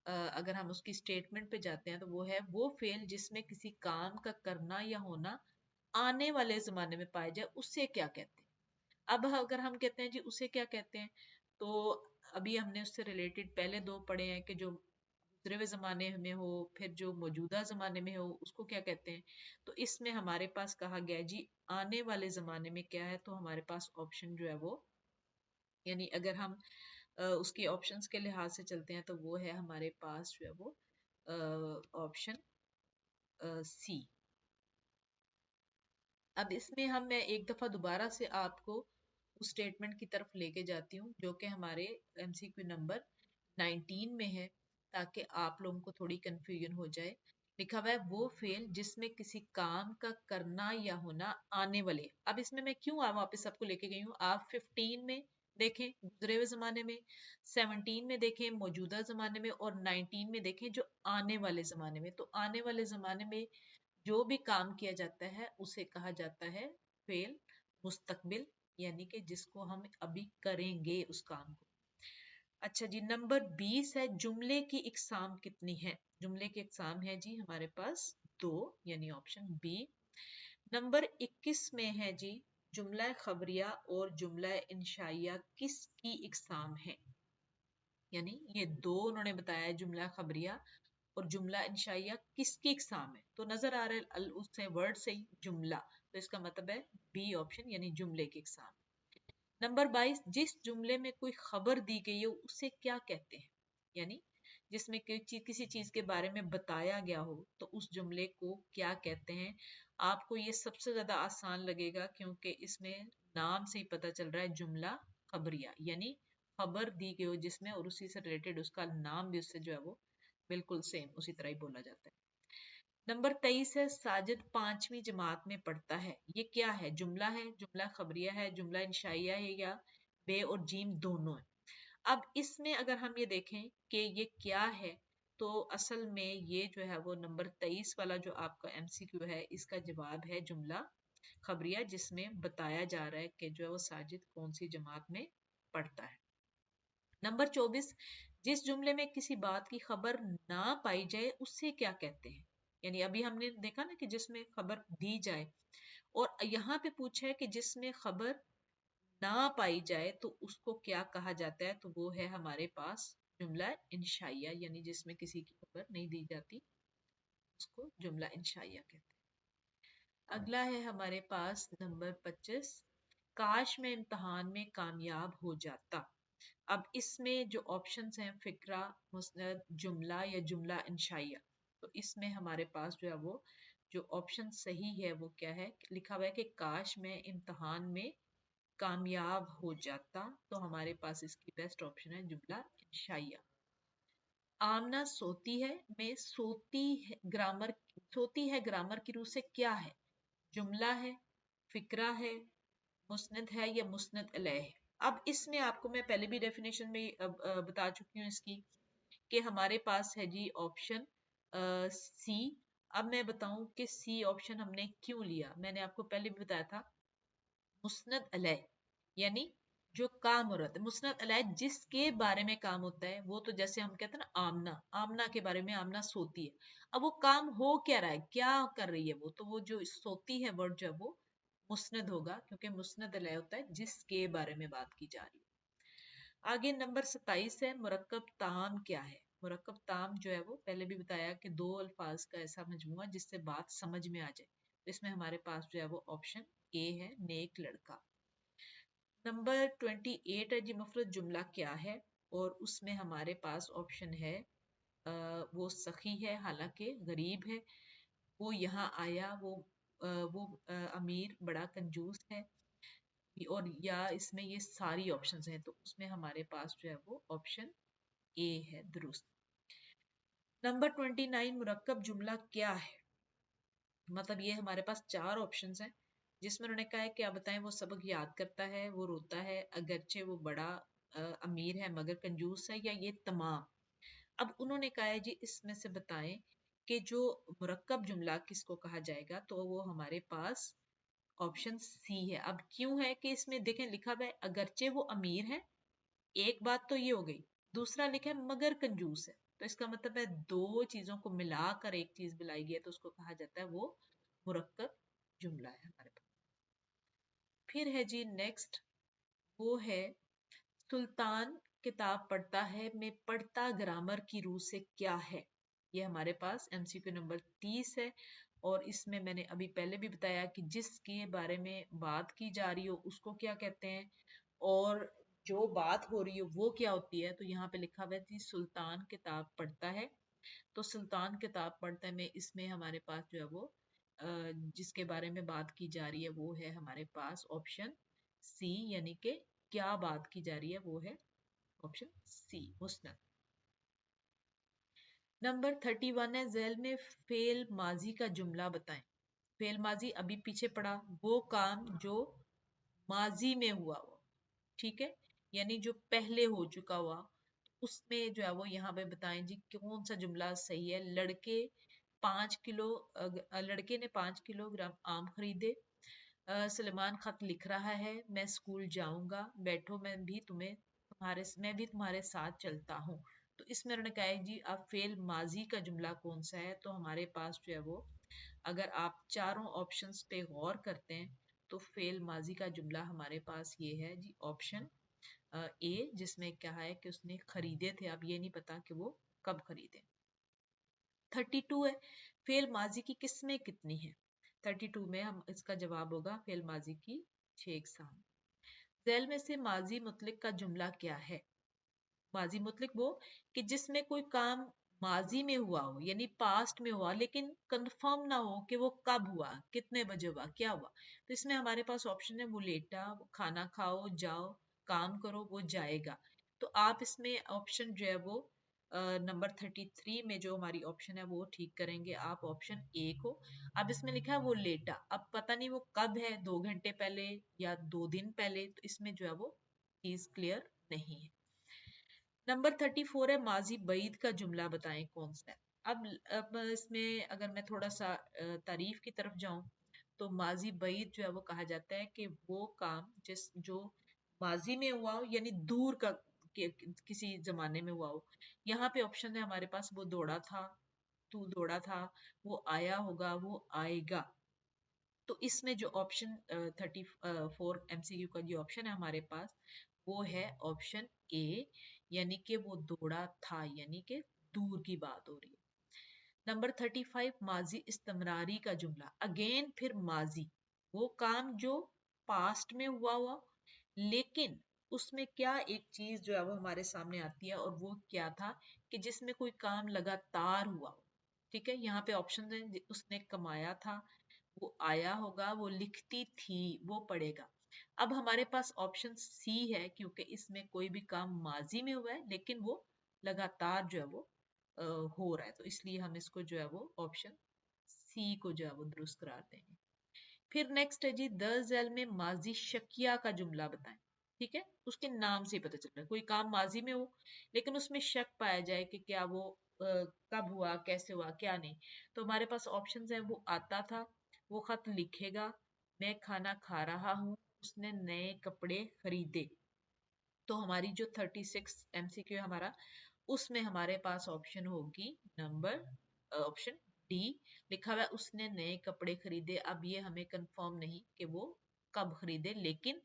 अगर हम उसकी स्टेटमेंट पे जाते हैं तो वो है, वो फेल जिसमें किसी काम का करना या होना आने वाले जमाने में पाया जाए उसे क्या कहते हैं। अब अगर हम कहते हैं जी उसे क्या कहते हैं, तो अभी हमने उससे रिलेटेड पहले दो पढ़े हैं कि जो गुजरे हुए जमाने में हो, फिर जो मौजूदा जमाने में हो उसको क्या कहते हैं। तो इसमें हमारे पास कहा गया है जी आने वाले जमाने में क्या है, तो हमारे पास ऑप्शन जो है वो, यानी अगर हम उसके ऑप्शंस के लिहाज से चलते हैं तो वो है हमारे पास जो है वो ऑप्शन सी। अब इसमें हम मैं एक दफा दोबारा से आपको उस स्टेटमेंट की तरफ लेके जाती हूँ जो कि हमारे एमसीक्यू नंबर 19 में है, ताकि आप लोगों को थोड़ी कंफ्यूजन हो जाए। लिखा हुआ है वो फेल जिसमें किसी काम का करना या होना आने वाले। अब इसमें मैं क्यों वापस आपको लेके गई हूँ, आप 15 में देखें गुजरे हुए जमाने में, 17 में देखें मौजूदा जमाने में, और 19 में देखें जो आने वाले जमाने में। तो आने वाले जमाने में जो भी काम किया जाता है उसे कहा जाता है फेल मुस्तकबिल, यानी कि जिसको हम अभी करेंगे उस काम को। अच्छा जी, नंबर 20 है जुमले की इकसाम कितनी है। जुमले की इकसाम है जी हमारे पास दो, यानी ऑप्शन बी। नंबर 21 में है जी जुमला खबरिया और जुमला इंशाइया किसकी इकसाम है, यानी ये दो उन्होंने बताया है, जुमला खबरिया और जुमला इंशाइया किसकी इकसाम है। तो नजर आ रहा है उससे वर्ड से ही जुमला, तो इसका मतलब है बी ऑप्शन, यानी जुमले की इकसाम। नंबर 22, जिस जुमले में कोई खबर दी गई हो उसे क्या कहते हैं, यानी जिसमें किसी चीज के बारे में बताया गया हो तो उस जुमले को क्या कहते हैं। आपको ये सबसे ज्यादा आसान लगेगा क्योंकि इसमें नाम से ही पता चल रहा है जुमला खबरिया, यानी खबर दी गई हो जिसमें, और उसी से रिलेटेड उसका नाम भी उससे जो है वो बिल्कुल सेम उसी तरह ही बोला जाता है। नंबर 23 है साजिद 5वीं जमात में पढ़ता है। ये क्या है, जुमला है, जुमला खबरिया है, जुमला इंशाइया है, या बे और जीम दोनों है। अब इसमें अगर हम ये देखें कि ये क्या है, तो असल में ये जो है वो नंबर 23 वाला जो आपका एमसीक्यू है इसका जवाब है जुमला खबरिया, जिसमें बताया जा रहा है कि जो है वो साजिद कौन सी जमात में पढ़ता है। नंबर 24, जिस जुमले में किसी बात की खबर ना पाई जाए उससे क्या कहते हैं, यानी अभी हमने देखा ना कि जिसमें खबर दी जाए, और यहाँ पे पूछा है कि जिसमें खबर ना पाई जाए तो उसको क्या कहा जाता है, तो वो है हमारे पास जुमला इंशाइया, यानी जिसमें किसी की खबर नहीं दी जाती उसको जुमला इंशाइया कहते हैं। अगला है हमारे पास नंबर 25, काश मैं इम्तहान में कामयाब हो जाता। अब इसमें जो ऑप्शंस हैं फिक्रा, मुस्नद, जुमला या जुमला इंशाइया, तो इसमें हमारे पास जो है वो जो ऑप्शन सही है वो क्या है, लिखा हुआ है कि काश मैं इम्तहान में कामयाब हो जाता, तो हमारे पास इसकी बेस्ट ऑप्शन है जुमला इंशाइया। आमना सोती है में सोती है ग्रामर, सोती है ग्रामर की रूह से क्या है, जुमला है, फिक्रा है, मुस्नद है, या मुस्नद अलैह है। अब इसमें आपको मैं पहले भी डेफिनेशन में बता चुकी हूँ इसकी, कि हमारे पास है जी ऑप्शन सी। अब मैं बताऊं कि सी ऑप्शन हमने क्यों लिया, मैंने आपको पहले भी बताया था मुस्नद अलैह, यानी जो काम हो रहा है मुस्नद अलैह जिसके बारे में काम होता है, वो तो जैसे हम कहते हैं ना आमना, आमना के बारे में आमना सोती है। अब वो काम हो क्या रहा है, क्या कर रही है वो, तो वो जो सोती है वर्ड जो है वो मुस्नद होगा, क्योंकि मुस्नद अलैह होता है जिसके बारे में बात की जा रही है। आगे नंबर 27 है मुरक्कब ताम क्या है। मुरक्कब ताम जो है वो पहले भी बताया कि दो अल्फाज का ऐसा मजमुआ जिससे बात समझ में आ जाए, तो इसमें हमारे पास जो है वो ऑप्शन ए है नेक लड़का। नंबर 28 है जी मुफरद जुमला क्या है, और उसमें हमारे पास ऑप्शन है वो सखी है हालांकि गरीब है, वो यहाँ आया, वो अमीर बड़ा कंजूस है, और या इसमें ये सारी ऑप्शंस हैं, तो उसमें हमारे पास जो है वो ऑप्शन ए है दुरुस्त। नंबर 29 मुरक्कब जुमला क्या है, मतलब ये हमारे पास चार ऑप्शंस हैं, जिसमें उन्होंने कहा है कि आप बताएं वो सबक याद करता है, वो रोता है अगरचे वो बड़ा अमीर है मगर कंजूस है, या ये तमाम। अब उन्होंने कहा है जी इसमें से बताएं कि जो मुरक्कब जुमला किसको कहा जाएगा, तो वो हमारे पास ऑप्शन सी है। अब क्यों है कि इसमें देखें लिखा हुआ है अगरचे वो अमीर है, एक बात तो ये हो गई, दूसरा लिखा है मगर कंजूस है, तो इसका मतलब है दो चीजों को मिलाकर एक चीज मिलाई गई है, तो उसको कहा जाता है वो मुरक्कब जुमला है हमारे पास। फिर है जी नेक्स्ट, वो है सुल्तान किताब पढ़ता है में पढ़ता ग्रामर की रूह से क्या है। ये हमारे पास एमसीक्यू नंबर 30 है, और इसमें मैंने अभी पहले भी बताया कि जिसके बारे में बात की जा रही हो उसको क्या कहते हैं, और जो बात हो रही हो वो क्या होती है। तो यहाँ पे लिखा हुआ है कि सुल्तान किताब पढ़ता है, तो सुल्तान किताब पढ़ता है में इसमें हमारे पास जो है वो जिसके बारे में बात की जा रही है वो है हमारे पास ऑप्शन सी, यानी कि क्या बात की जा रही है, वो है ऑप्शन सी, मुस्नद। नंबर 31 है, जेल में फेल माजी का जुमला बताएं। फेल माजी अभी पीछे पड़ा, वो काम जो माजी में हुआ हो, ठीक है, यानी जो पहले हो चुका हुआ, उसमें जो है वो यहाँ पे बताएं जी कौन सा जुमला सही है। लड़के ने 5 किलोग्राम आम खरीदे। सलेमान खत लिख रहा है, मैं स्कूल जाऊंगा, बैठो मैं भी तुम्हारे साथ चलता हूँ। तो इसमें उन्होंने कहा है जी आप फेल माजी का जुमला कौन सा है, तो हमारे पास जो है वो, अगर आप चारों ऑप्शंस पे गौर करते हैं, तो फेल माजी का जुमला हमारे पास ये है जी, ऑप्शन ए, जिसमें क्या है कि उसने खरीदे थे, अब ये नहीं पता कि वो कब खरीदे। 32 है, फेल माजी की किस्में कितनी है। 32 में हम इसका जवाब होगा फेल माजी की 6 इकसाम। झैल में से माजी मुतलिक का जुमला क्या है। माजी मुतलिक वो कि जिसमें कोई काम माजी में हुआ हो, यानी पास्ट में हुआ, लेकिन कंफर्म ना हो कि वो कब हुआ, कितने बजे हुआ, क्या हुआ। तो इसमें हमारे पास ऑप्शन है, वो लेटा, वो खाना खाओ, जाओ, काम करो, वो जाएगा। तो आप इसमें ऑप्शन जो है वो नंबर 33 में जो हमारी ऑप्शन है वो ठीक करेंगे आप, ऑप्शन ए को। अब इसमें लिखा है वो लेटा, अब पता नहीं वो कब है, 2 घंटे पहले या 2 दिन पहले, तो इसमें जो है वो चीज क्लियर नहीं है। नंबर 34 है, माजी बईद का जुमला बताएं कौन सा है। अब इसमें अगर मैं थोड़ा सा तारीफ की तरफ जाऊं, तो माजी बईद जो है वो कहा जाता है कि वो काम जो माजी में हुआ हो, यानी दूर का, किसी जमाने में हुआ हो। यहाँ पे ऑप्शन है हमारे पास, वो दौड़ा था, तू दौड़ा था, वो आया होगा, वो आएगा। तो इसमें जो ऑप्शन 34 MCQ का जो ऑप्शन है हमारे पास, वो है ऑप्शन ए, यानी कि वो दौड़ा था, यानी कि दूर की बात हो रही है। नंबर 35, माजी इस्तमरारी का जुमला, अगेन फिर माजी, वो काम जो पास्ट में हुआ लेकिन उसमें क्या एक चीज जो है वो हमारे सामने आती है, और वो क्या था कि जिसमें कोई काम लगातार हुआ हो। ठीक है, यहाँ पे ऑप्शन है, उसने कमाया था, वो आया होगा, वो लिखती थी, वो पढ़ेगा। अब हमारे पास ऑप्शन सी है, क्योंकि इसमें कोई भी काम माजी में हुआ है लेकिन वो लगातार जो है वो हो रहा है, तो इसलिए हम इसको जो है वो ऑप्शन सी को जो है वो दुरुस्त करार देंगे। फिर नेक्स्ट है जी, द जैल में माजी शकिया का जुमला बताएं। ठीक है, उसके नाम से ही पता चल रहा है कोई काम माजी में हो लेकिन उसमें शक पाया जाए कि क्या वो कब हुआ, कैसे हुआ, क्या नहीं। तो हमारे पास ऑप्शंस हैं, वो आता था, वो खत लिखेगा, मैं खाना खा रहा हूँ, उसने नए कपड़े खरीदे। तो हमारी जो 36 MCQ है हमारा, उसमें हमारे पास ऑप्शन होगी नंबर ऑप्शन डी, लिखा हुआ है उसने नए कपड़े खरीदे। अब ये हमें कंफर्म नहीं कि वो कब खरीदे, लेकिन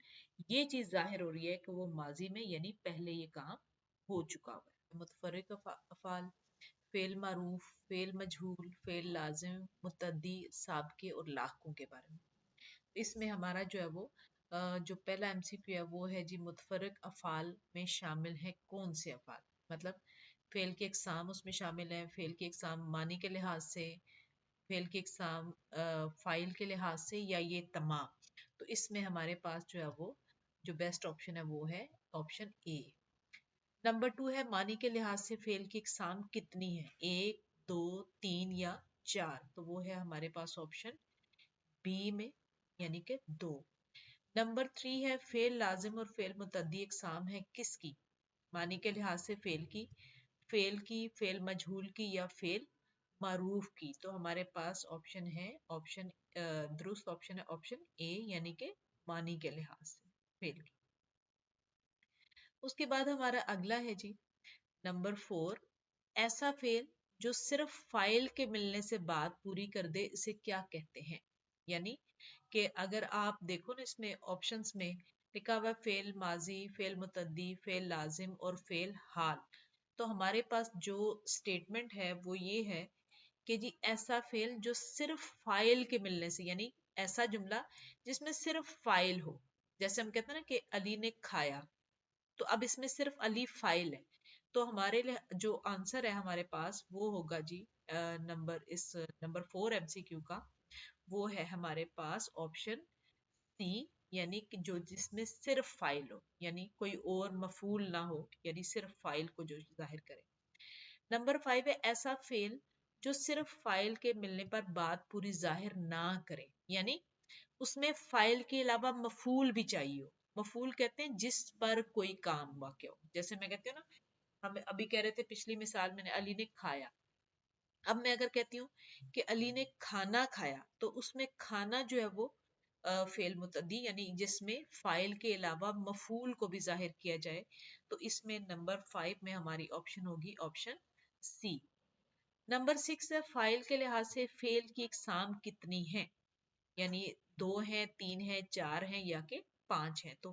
ये चीज जाहिर हो रही है कि वो माजी में, यानी पहले ये काम हो चुका हुआ है। मुतफर्रिक अफाल, फेल मारूफ, फेल मजहूल, फेल लाजिम, मुतद्दी, साबके और लाखों के बारे में। इसमें हमारा जो है वो जो पहला MCQ है वो है जी, मुतफरक अफाल में शामिल है कौन से अफाल, मतलब फेल के इकसाम उसमें शामिल है, फेल के इकसाम मानी के लिहाज से, फेल के इकसाम फाइल के लिहाज से, या ये तमाम। तो इसमें हमारे पास जो है वो जो बेस्ट ऑप्शन है वो है ऑप्शन ए। नंबर 2 है, मानी के लिहाज से फेल की इकसाम कितनी है, 1, 2, 3 या 4, तो वो है हमारे पास ऑप्शन बी में, यानी कि 2। नंबर 3 है, फेल लाजिम और फेल मुतद्दी इकसाम है किसकी, मानी के लिहाज से फेल की, फेल मजहूल की, या फेल मारूफ की। तो हमारे पास ऑप्शन है, ऑप्शन दुरुस्त ऑप्शन है ऑप्शन ए, यानी कि मानी के लिहाज से फेल की। उसके बाद हमारा अगला है जी, नंबर 4, ऐसा फेल जो सिर्फ फाइल के मिलने से बात पूरी कर दे, इसे क्या कहते हैं। यानी कि अगर आप देखो ना, इसमें ऑप्शंस में लिखा हुआ फेल माजी, फेल मुतद्दी, फेल लाजिम और फेल हाल। तो हमारे पास जो स्टेटमेंट है वो ये है कि जी ऐसा फेल जो सिर्फ फाइल के मिलने से, यानी ऐसा जुमला जिसमें सिर्फ फाइल हो, जैसे हम कहते हैं ना कि अली ने खाया, तो अब इसमें सिर्फ अली फाइल है। तो हमारे लिए जो आंसर है हमारे पास वो होगा जी, नंबर 4 MCQ का, वो है हमारे पास ऑप्शन सी, यानी कि जो जिसमें सिर्फ फाइल हो, यानी कोई और मफूल ना हो, यानी सिर्फ फाइल को जो जाहिर करे। नंबर 5 है ऐसा फेल जो सिर्फ फाइल के मिलने पर बात पूरी जाहिर ना करे, यानी उसमें फाइल के अलावा मफूल भी चाहिए हो। मफूल कहते हैं जिस पर कोई काम वाक़ हो। जैसे मैं कहती हूँ ना, हम अभी कह रहे थे पिछली मिसाल मैंने, अली ने खाया। अब मैं अगर कहती हूँ कि अली ने खाना खाया, तो उसमें खाना जो है वो फेल मुतद्दी, यानी जिसमें फाइल के अलावा मफूल को भी जाहिर किया जाए। तो इसमें नंबर 5 में हमारी ऑप्शन होगी ऑप्शन सी। नंबर 6 है फाइल के लिहाज से फेल की इकसाम कितनी है, यानी 2 है, 3 है, 4 है या कि 5 है। तो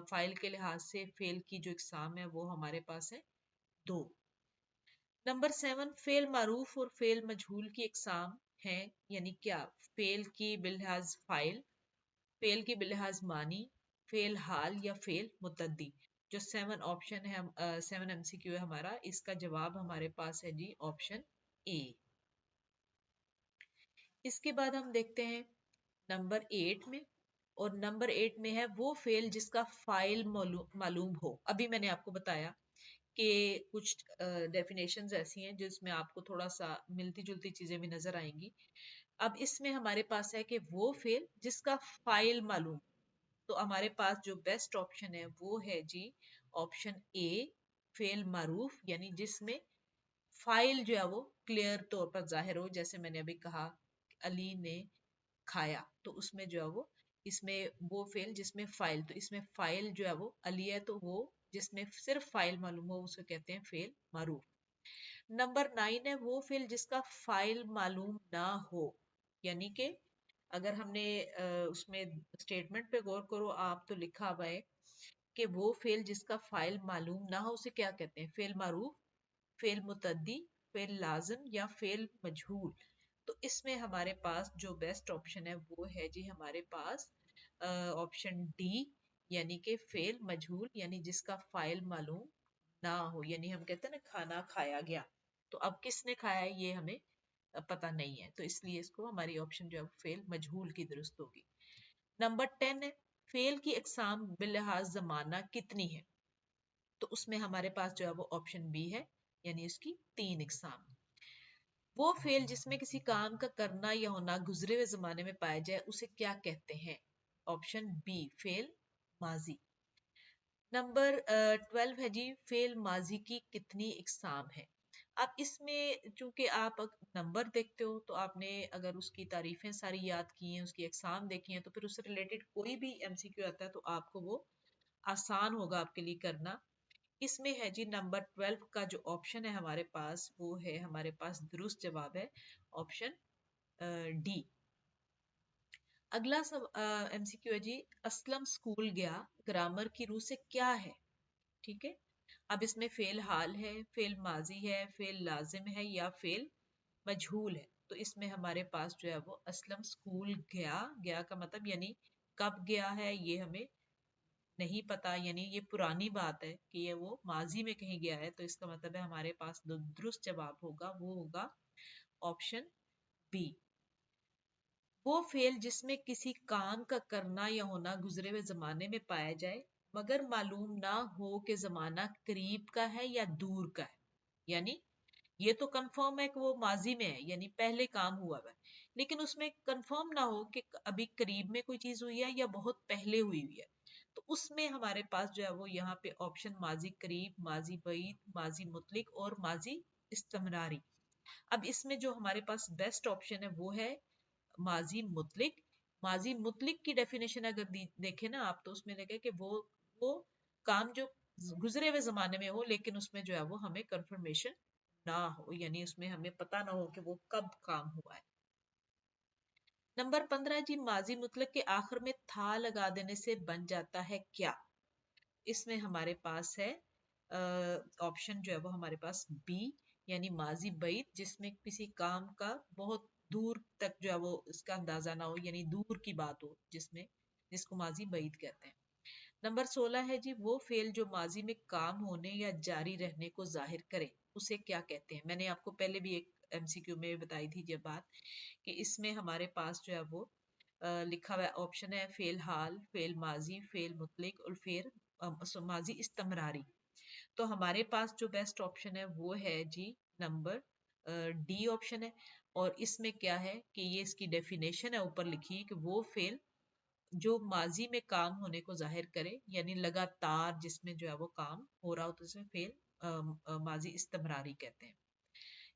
फाइल के लिहाज से फेल की जो इकसाम है वो हमारे पास है 2। नंबर 7 फेल मारूफ और फेल मजहूल की इकसाम है, यानी क्या? फेल की बिलहाज फाइल, फेल की बिलहाज मानी, फेल हाल या फेल मुतद्दी। जो 7 ऑप्शन है, 7 एमसीक्यू है हमारा, इसका जवाब हमारे पास है जी ऑप्शन ए। इसके बाद हम देखते हैं नंबर 8 में। और नंबर 8 में है वो फेल जिसका फाइल मालूम हो। अभी मैंने आपको बताया कि कुछ डेफिनेशंस ऐसी हैं जिसमें आपको थोड़ा सा मिलती जुलती चीजें भी नजर आएंगी। अब इसमें हमारे पास है कि वो फेल जिसका फाइल मालूम। तो हमारे पास जो बेस्ट ऑप्शन है वो है जी ऑप्शन ए, फेल मारूफ, यानी जिसमें फाइल जो है वो क्लियर तौर पर जाहिर हो। जैसे मैंने अभी कहा अली ने खाया, तो उसमें जो है वो, इसमें वो फेल जिसमें फाइल, तो इसमें फाइल जो है वो अली है, तो वो जिसमें सिर्फ फाइल मालूम हो उसे कहते हैं फेल मारूफ। नंबर 9 है वो फेल जिसका फाइल मालूम ना हो, यानी कि अगर हमने उसमें स्टेटमेंट पे गौर करो आप, तो लिखा हुआ है कि वो फेल जिसका फाइल मालूम ना हो उसे क्या कहते हैं? फेल मारूफ, फेल मुतद्दी, फेल लाजिम या फेल मजहूल। तो इसमें हमारे पास जो बेस्ट ऑप्शन है वो है जी हमारे पास ऑप्शन डी, यानी कि फेल मजहूल, यानी जिसका फाइल मालूम ना हो। यानी हम कहते हैं ना खाना खाया गया, तो अब किसने खाया है ये हमें पता नहीं है, तो इसलिए इसको हमारी ऑप्शन जो है फेल मजहूल की दुरुस्त होगी। नंबर 10 है फेल की इकसाम बिलहाज जमाना कितनी है। तो उसमें हमारे पास जो है वो ऑप्शन बी है, यानी उसकी 3 इकसाम। वो फेल जिसमें किसी काम का करना या होना गुजरे हुए जमाने में पाया जाए उसे क्या कहते हैं? ऑप्शन बी फेल माजी। नंबर 12 है जी फेल माजी की कितनी इकसाम है। अब इसमें चूंकि आप नंबर देखते हो, तो आपने अगर उसकी तारीफें सारी याद की हैं, उसकी इकसाम देखी हैं, तो फिर उससे रिलेटेड कोई भी एमसीक्यू आता है तो आपको वो आसान होगा आपके लिए करना। इसमें है जी नंबर 12 का जो ऑप्शन है हमारे पास, वो है हमारे पास दुरुस्त जवाब है ऑप्शन डी। अगला सब एमसीक्यू है जी असलम स्कूल गया ग्रामर की रूह से क्या है। ठीक है। अब इसमें फेल हाल है, फेल माजी है, फेल लाजिम है या फेल मजहूल है। तो इसमें हमारे पास जो है वो असलम स्कूल गया, गया का मतलब यानी कब गया है ये हमें नहीं पता, यानी ये पुरानी बात है कि ये वो माजी में कहीं गया है, तो इसका मतलब है हमारे पास जो दुरुस्त जवाब होगा वो होगा ऑप्शन बी। वो फेल जिसमें किसी काम का करना या होना गुजरे हुए जमाने में पाया जाए मगर मालूम ना हो कि जमाना करीब का है या दूर का है। यानी ये तो कंफर्म है कि वो माजी में है, यानी पहले काम हुआ है, लेकिन उसमें कंफर्म ना हो कि अभी करीब में कोई चीज हुई है या बहुत पहले हुई हुई है। तो उसमें हमारे पास जो है वो यहाँ पे ऑप्शन माजी करीब, माजी बईद, माजी मुतलिक और माजी इस्तमरारी। अब इसमें जो हमारे पास बेस्ट ऑप्शन है वो है माजी मुतलिक। माजी मुतलिक की डेफिनेशन अगर देखें ना आप, तो उसमें लगे कि वो काम जो गुजरे हुए जमाने में हो, लेकिन उसमें जो है वो हमें कंफर्मेशन ना हो, यानी उसमें हमें पता ना हो कि वो कब काम हुआ है। नंबर 15 जी माजी मुतलक के आखिर में था लगा देने से बन जाता है क्या। इसमें हमारे पास है ऑप्शन जो है वो हमारे पास बी, यानी माजी बईद जिसमें किसी काम का बहुत दूर तक जो है वो इसका अंदाजा ना हो, यानी दूर की बात हो जिसमें, जिसको माजी बईद कहते हैं। नंबर 16 है जी वो फेल जो माजी में काम होने या जारी रहने को जाहिर करे उसे क्या कहते हैं। मैंने आपको पहले भी एक एमसीक्यू में बताई थी ये बात कि इसमें हमारे पास जो है वो लिखा हुआ ऑप्शन है फेल हाल, फेल माजी, फेल मुतलिक और फेल माजी इस्तमरारी। तो हमारे पास जो बेस्ट ऑप्शन है वो है जी नंबर डी ऑप्शन है। और इसमें क्या है कि ये इसकी डेफिनेशन है ऊपर लिखी है कि वो फेल जो माजी में काम होने को जाहिर करे, यानी लगातार जिसमें जो है वो काम हो रहा हो, तो इसमें फेल माजी इस्तमरारी कहते हैं।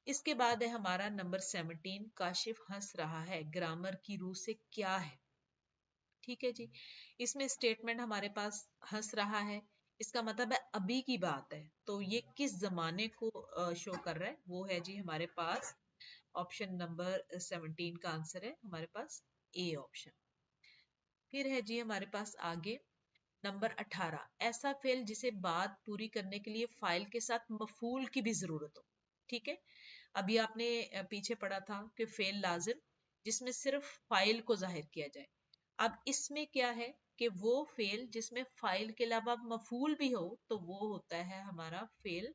इसके बाद है हमारा नंबर 17, काशिफ हंस रहा है ग्रामर की रूह से क्या है। ठीक है जी। इसमें स्टेटमेंट हमारे पास हंस रहा है, इसका मतलब है अभी की बात है, तो ये किस जमाने को शो कर रहा है, वो है जी हमारे पास ऑप्शन नंबर 17 का आंसर है हमारे पास ए ऑप्शन। फिर है जी हमारे पास आगे नंबर 18, ऐसा फेल जिसे बात पूरी करने के लिए फाइल के साथ मफूल की भी जरूरत हो। ठीक है। अभी आपने पीछे पढ़ा था कि फेल लाजिम जिसमें सिर्फ फाइल को जाहिर किया जाए। अब इसमें क्या है कि वो फेल जिसमें फाइल के अलावा मफूल भी हो, तो वो होता है हमारा फेल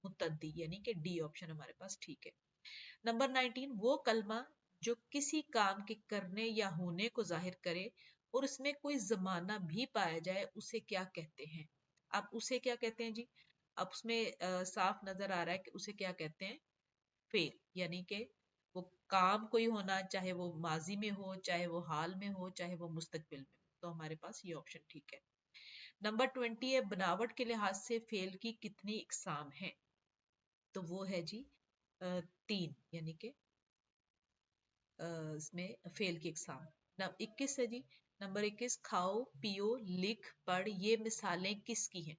मुतद्दी, यानी कि डी ऑप्शन हमारे पास ठीक है। नंबर 19, वो कलमा जो किसी काम के करने या होने को जाहिर करे और उसमें कोई जमाना भी पाया जाए उसे क्या कहते हैं। अब उसे क्या कहते हैं जी। अब उसमें साफ नजर आ रहा है कि उसे क्या कहते हैं, फेल, यानी कि वो काम कोई होना, चाहे वो माजी में हो, चाहे वो हाल में हो, चाहे वो मुस्तकबिल में हो, तो हमारे पास ये ऑप्शन ठीक है। नंबर 20 है बनावट के लिहाज से फेल की कितनी इकसाम है, तो वो है जी 3, यानी कि इसमें फेल की एग्जाम। नंबर 21 है जी। नंबर 21, खाओ पियो लिख पढ़ ये मिसालें किसकी हैं।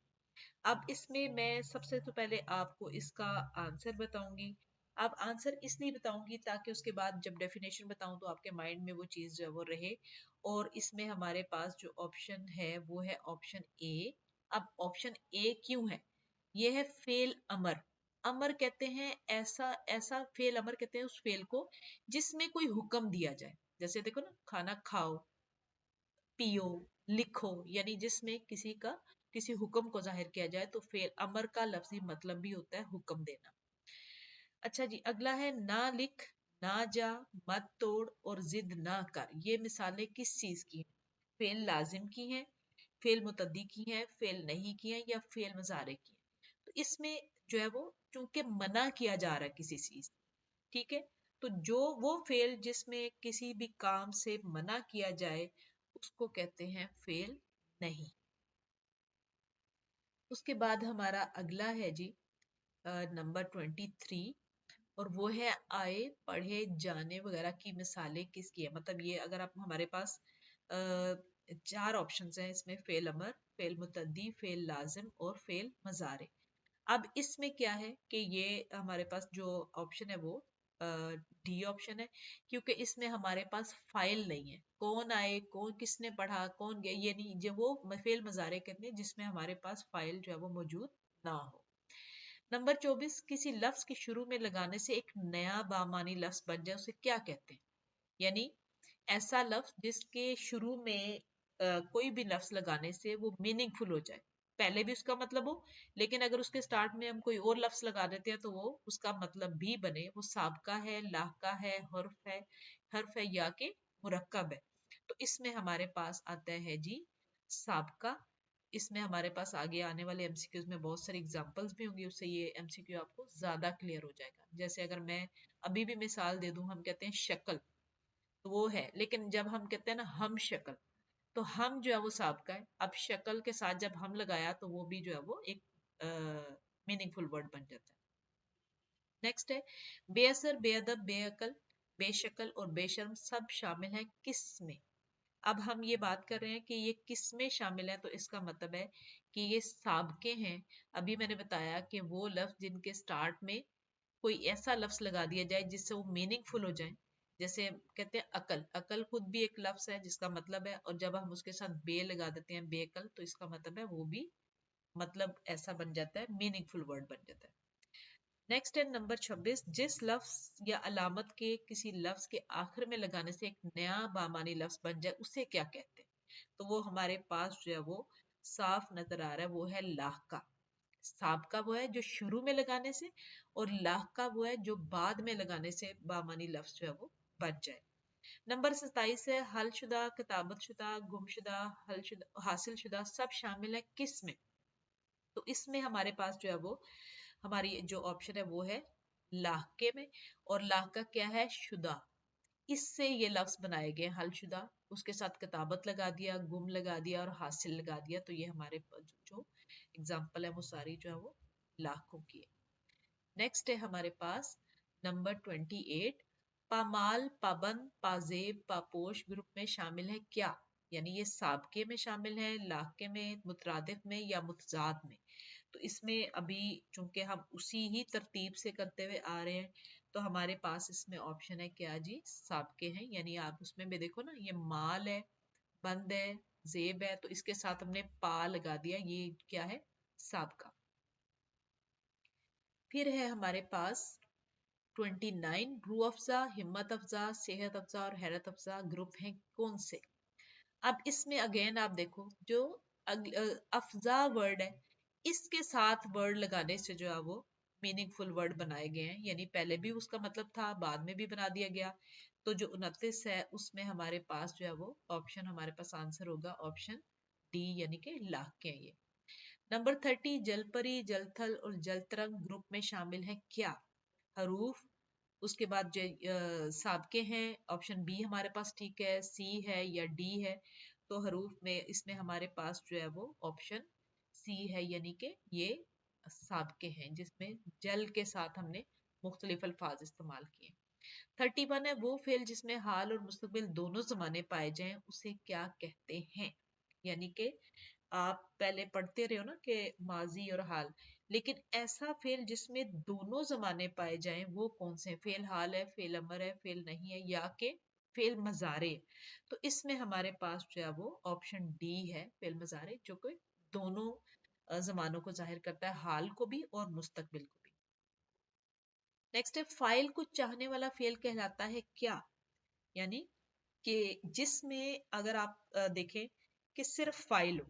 अब इसमें मैं सबसे तो पहले आपको इसका आंसर बताऊंगी। अब आंसर इसलिए बताऊंगी ताकि उसके बाद जब डेफिनेशन बताऊं तो आपके माइंड में वो चीज जो है वो रहे। और इसमें हमारे पास जो ऑप्शन है वो है ऑप्शन ए। अब ऑप्शन ए क्यों है, ये है फेल अमर। अमर कहते हैं ऐसा ऐसा फेल अमर कहते हैं उस फेल को जिसमें कोई हुक्म दिया जाए। जैसे देखो ना, खाना खाओ, पियो, लिखो, यानी जिसमें किसी हुक्म को जाहिर किया जाए, तो फेल अमर का लफ्जी मतलब भी होता है हुक्म देना। अच्छा जी, अगला है ना लिख, ना जा, मत तोड़ और जिद ना कर, ये मिसालें किस चीज की हैं। फेल लाजिम की हैं, फेल मुतद्दी की हैं, फेल नहीं की हैं, या फेल मजारे की हैं। तो इसमें जो है वो चूंकि मना किया जा रहा है किसी चीज, ठीक है, तो जो वो फेल जिसमें किसी भी काम से मना किया जाए उसको कहते हैं फेल नहीं। उसके बाद हमारा अगला है जी नंबर 23, और वो है आए पढ़े जाने वगैरह की मिसालें किसकी है। मतलब ये अगर आप हमारे पास चार ऑप्शंस हैं इसमें, फेल अमर, फेल मुतद्दी, फेल लाजिम और फेल मजारे। अब इसमें क्या है कि ये हमारे पास जो ऑप्शन है वो डी ऑप्शन है, क्योंकि इसमें हमारे पास फाइल नहीं है, कौन आए कौन किसने पढ़ा कौन गया, ये नहीं, जो वो फेल मजारे करने जिसमें हमारे पास फाइल जो है वो मौजूद ना हो। नंबर 24, किसी लफ्ज के शुरू में लगाने से एक नया बामानी लफ्ज बन जाए उसे क्या कहते हैं। यानी ऐसा लफ्ज जिसके शुरू में कोई भी लफ्ज लगाने से वो मीनिंगफुल हो जाए, पहले भी उसका मतलब हो, लेकिन अगर उसके स्टार्ट में हम कोई और लफ्ज लगा देते हैं तो वो उसका मतलब भी बने। वो साबका है, लाहका है, हर्फ है या के मुरक्कब है। तो इसमें हमारे पास आता है जी साबका। इसमें हमारे पास आगे आने वाले एमसीक्यूज में बहुत सारी एग्जांपल्स भी होंगी, उससे ये एमसीक्यू आपको ज्यादा क्लियर हो जाएगा। जैसे अगर मैं अभी भी मिसाल दे दूं, हम कहते हैं शक्ल, तो वो है, लेकिन जब हम कहते हैं ना हम शक्ल, तो हम जो है वो साबका है, अब शक्ल के साथ जब हम लगाया तो वो भी जो है वो एक मीनिंगफुल वर्ड बन जाता है। नेक्स्ट है बेअसर, बेअदब, बेअकल, बेशक्ल और बेशर्म सब शामिल है किस में। अब हम ये बात कर रहे हैं कि ये किस में शामिल है, तो इसका मतलब है कि ये साबके हैं। अभी मैंने बताया कि वो लफ्ज जिनके स्टार्ट में कोई ऐसा लफ्ज लगा दिया जाए जिससे वो मीनिंगफुल हो जाए। जैसे कहते हैं अकल, अकल खुद भी एक लफ्ज है जिसका मतलब है, और जब हम उसके साथ बे लगा देते हैं बेअकल, तो इसका मतलब है वो भी मतलब ऐसा बन जाता है, मीनिंगफुल वर्ड बन जाता है। नेक्स्ट है नंबर 26, जिस लफ्ज या अलामत के किसी लफ्ज के आखिर में लगाने से एक नया बामानी लफ्ज बन जाए उसे क्या कहते हैं। तो वो हमारे पास जो है वो साफ नजर आ रहा है, वो है लाहका। साबका वो है जो शुरू में लगाने से, और लाहका वो है जो बाद में लगाने से बामानी लफ्ज जो है वो बन जाए। नंबर 27 है हलशुदा, किताबतशुदा, गुमशुदा, हलशुदा, हासिलशुदा सब शामिल है किस में? तो इसमें हमारे पास जो है वो हमारी जो ऑप्शन है वो है लाहके में। और लाहका क्या है? शुदा। इससे ये लफ्ज बनाए गए हलशुदा, उसके साथ किताबत लगा दिया, गुम लगा दिया और हासिल लगा दिया। तो ये हमारे जो एग्जाम्पल है वो सारी जो है वो लाखों की है। नेक्स्ट है हमारे पास नंबर 28, पामाल, पाबंद, पाजेब, पापोश ग्रुप में शामिल है क्या? यानी ये साबके में शामिल है, लाके में, मुतरादिफ में या मुतजाद में? तो इसमें अभी चूंकि हम उसी ही तरतीब से करते हुए आ रहे हैं, तो हमारे पास इसमें ऑप्शन है क्या जी? साबके हैं। यानी आप उसमें भी देखो ना, ये माल है, बंद है, जेब है, तो इसके साथ हमने पा लगा दिया, ये क्या है? साबका। फिर है हमारे पास 29, रू अफ़ज़ा, हिम्मत अफ़ज़ा, सेहत अफ़ज़ा और हैरत अफ़ज़ा ग्रुप हैं कौन से? अब इसमें अगेन आप देखो, जो अफ़ज़ा वर्ड है, इसके साथ वर्ड लगाने से जो है वो मीनिंगफुल वर्ड बनाए गए हैं। यानी पहले भी उसका मतलब था, बाद में भी बना दिया गया। तो जो 29 है उसमें हमारे पास जो है वो ऑप्शन, हमारे पास आंसर होगा ऑप्शन डी, यानी कि लाख के हैं ये। नंबर 30, जलपरी, जलथल और जलतरंग ग्रुप में शामिल है क्या? हरूफ, उसके बाद साबके हैं। ऑप्शन बी हमारे पास ठीक है, सी है या डी है? तो हरूफ में इसमें हमारे पास जो है वो ऑप्शन सी है, यानी कि ये साबके हैं जिसमें जल के साथ हमने मुख्तलिफ अल्फाज इस्तेमाल किए। 31 है वो फेल जिसमें हाल और मुस्तकबिल दोनों जमाने पाए जाएं, उसे क्या कहते हैं? यानी कि आप पहले पढ़ते रहे हो ना कि माजी और हाल, लेकिन ऐसा फेल जिसमें दोनों जमाने पाए जाएं वो कौन से? फेल हाल है, फेल अमर है, फेल नहीं है, या के फेल मजारे? तो इसमें हमारे पास जो है वो ऑप्शन डी है, फेल मजारे, जो कि दोनों जमानों को जाहिर करता है, हाल को भी और मुस्तकबिल को भी। नेक्स्ट है फाइल को चाहने वाला फेल कहलाता है क्या? यानी कि जिसमें अगर आप देखें कि सिर्फ फाइल हो,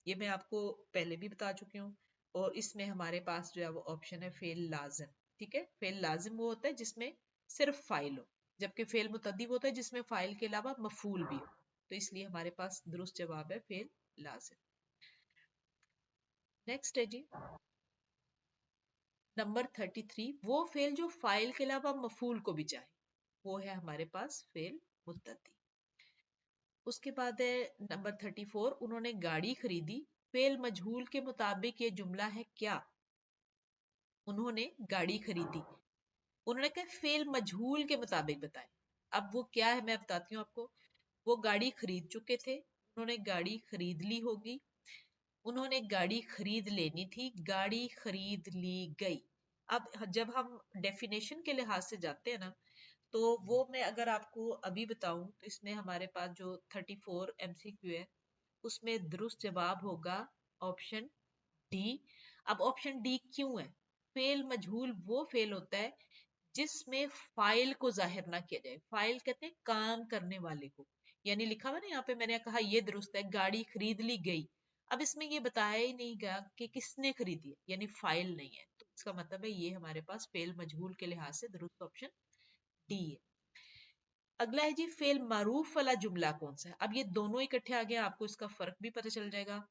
ये मैं आपको पहले भी बता चुकी हूँ। और इसमें हमारे पास जो है वो ऑप्शन है फेल लाजिम। ठीक है, फेल लाजिम वो होता है जिसमें सिर्फ फाइल हो, जबकि फेल मुतद्दी वो होता है जिसमें फाइल के अलावा मफूल भी हो। तो इसलिए हमारे पास दुरुस्त जवाब है फेल लाजिम। नेक्स्ट है जी नंबर 33, वो फेल जो फाइल के अलावा मफूल को भी चाहे, वो है हमारे पास फेल मुत्तदी। उसके बाद है नंबर 34, उन्होंने गाड़ी खरीदी, फेल मजहूल के मुताबिक ये जुमला है क्या? उन्होंने गाड़ी खरीदी, उन्होंने कहा फेल मजहूल के मुताबिक बताएं। अब वो क्या है मैं बताती हूँ आपको। वो गाड़ी खरीद चुके थे, उन्होंने गाड़ी खरीद ली होगी, उन्होंने गाड़ी खरीद लेनी थी, गाड़ी खरीद ली गई। अब जब हम डेफिनेशन के लिहाज से जाते हैं ना, तो वो मैं अगर आपको अभी बताऊं तो इसमें हमारे पास जो 34 एमसीक्यू है उसमें दुरुस्त जवाब होगा ऑप्शन डी। अब ऑप्शन डी क्यों है? फेल मजहूल वो फेल होता है जिसमें फाइल को जाहिर ना किया जाए। फाइल कहते हैं काम करने वाले को। यानी लिखा हुआ ना यहाँ पे, मैंने कहा ये दुरुस्त है, गाड़ी खरीद ली गई। अब इसमें ये बताया ही नहीं गया कि किसने खरीदी है, यानी फाइल नहीं है। तो इसका मतलब है ये हमारे पास फेल मजहूल के लिहाज से दुरुस्त ऑप्शन डी है। अगला है जी फेल मारूफ वाला जुमला कौन सा है? अब ये दोनों इकट्ठे आ गए, आपको इसका फर्क भी पता चल जाएगा।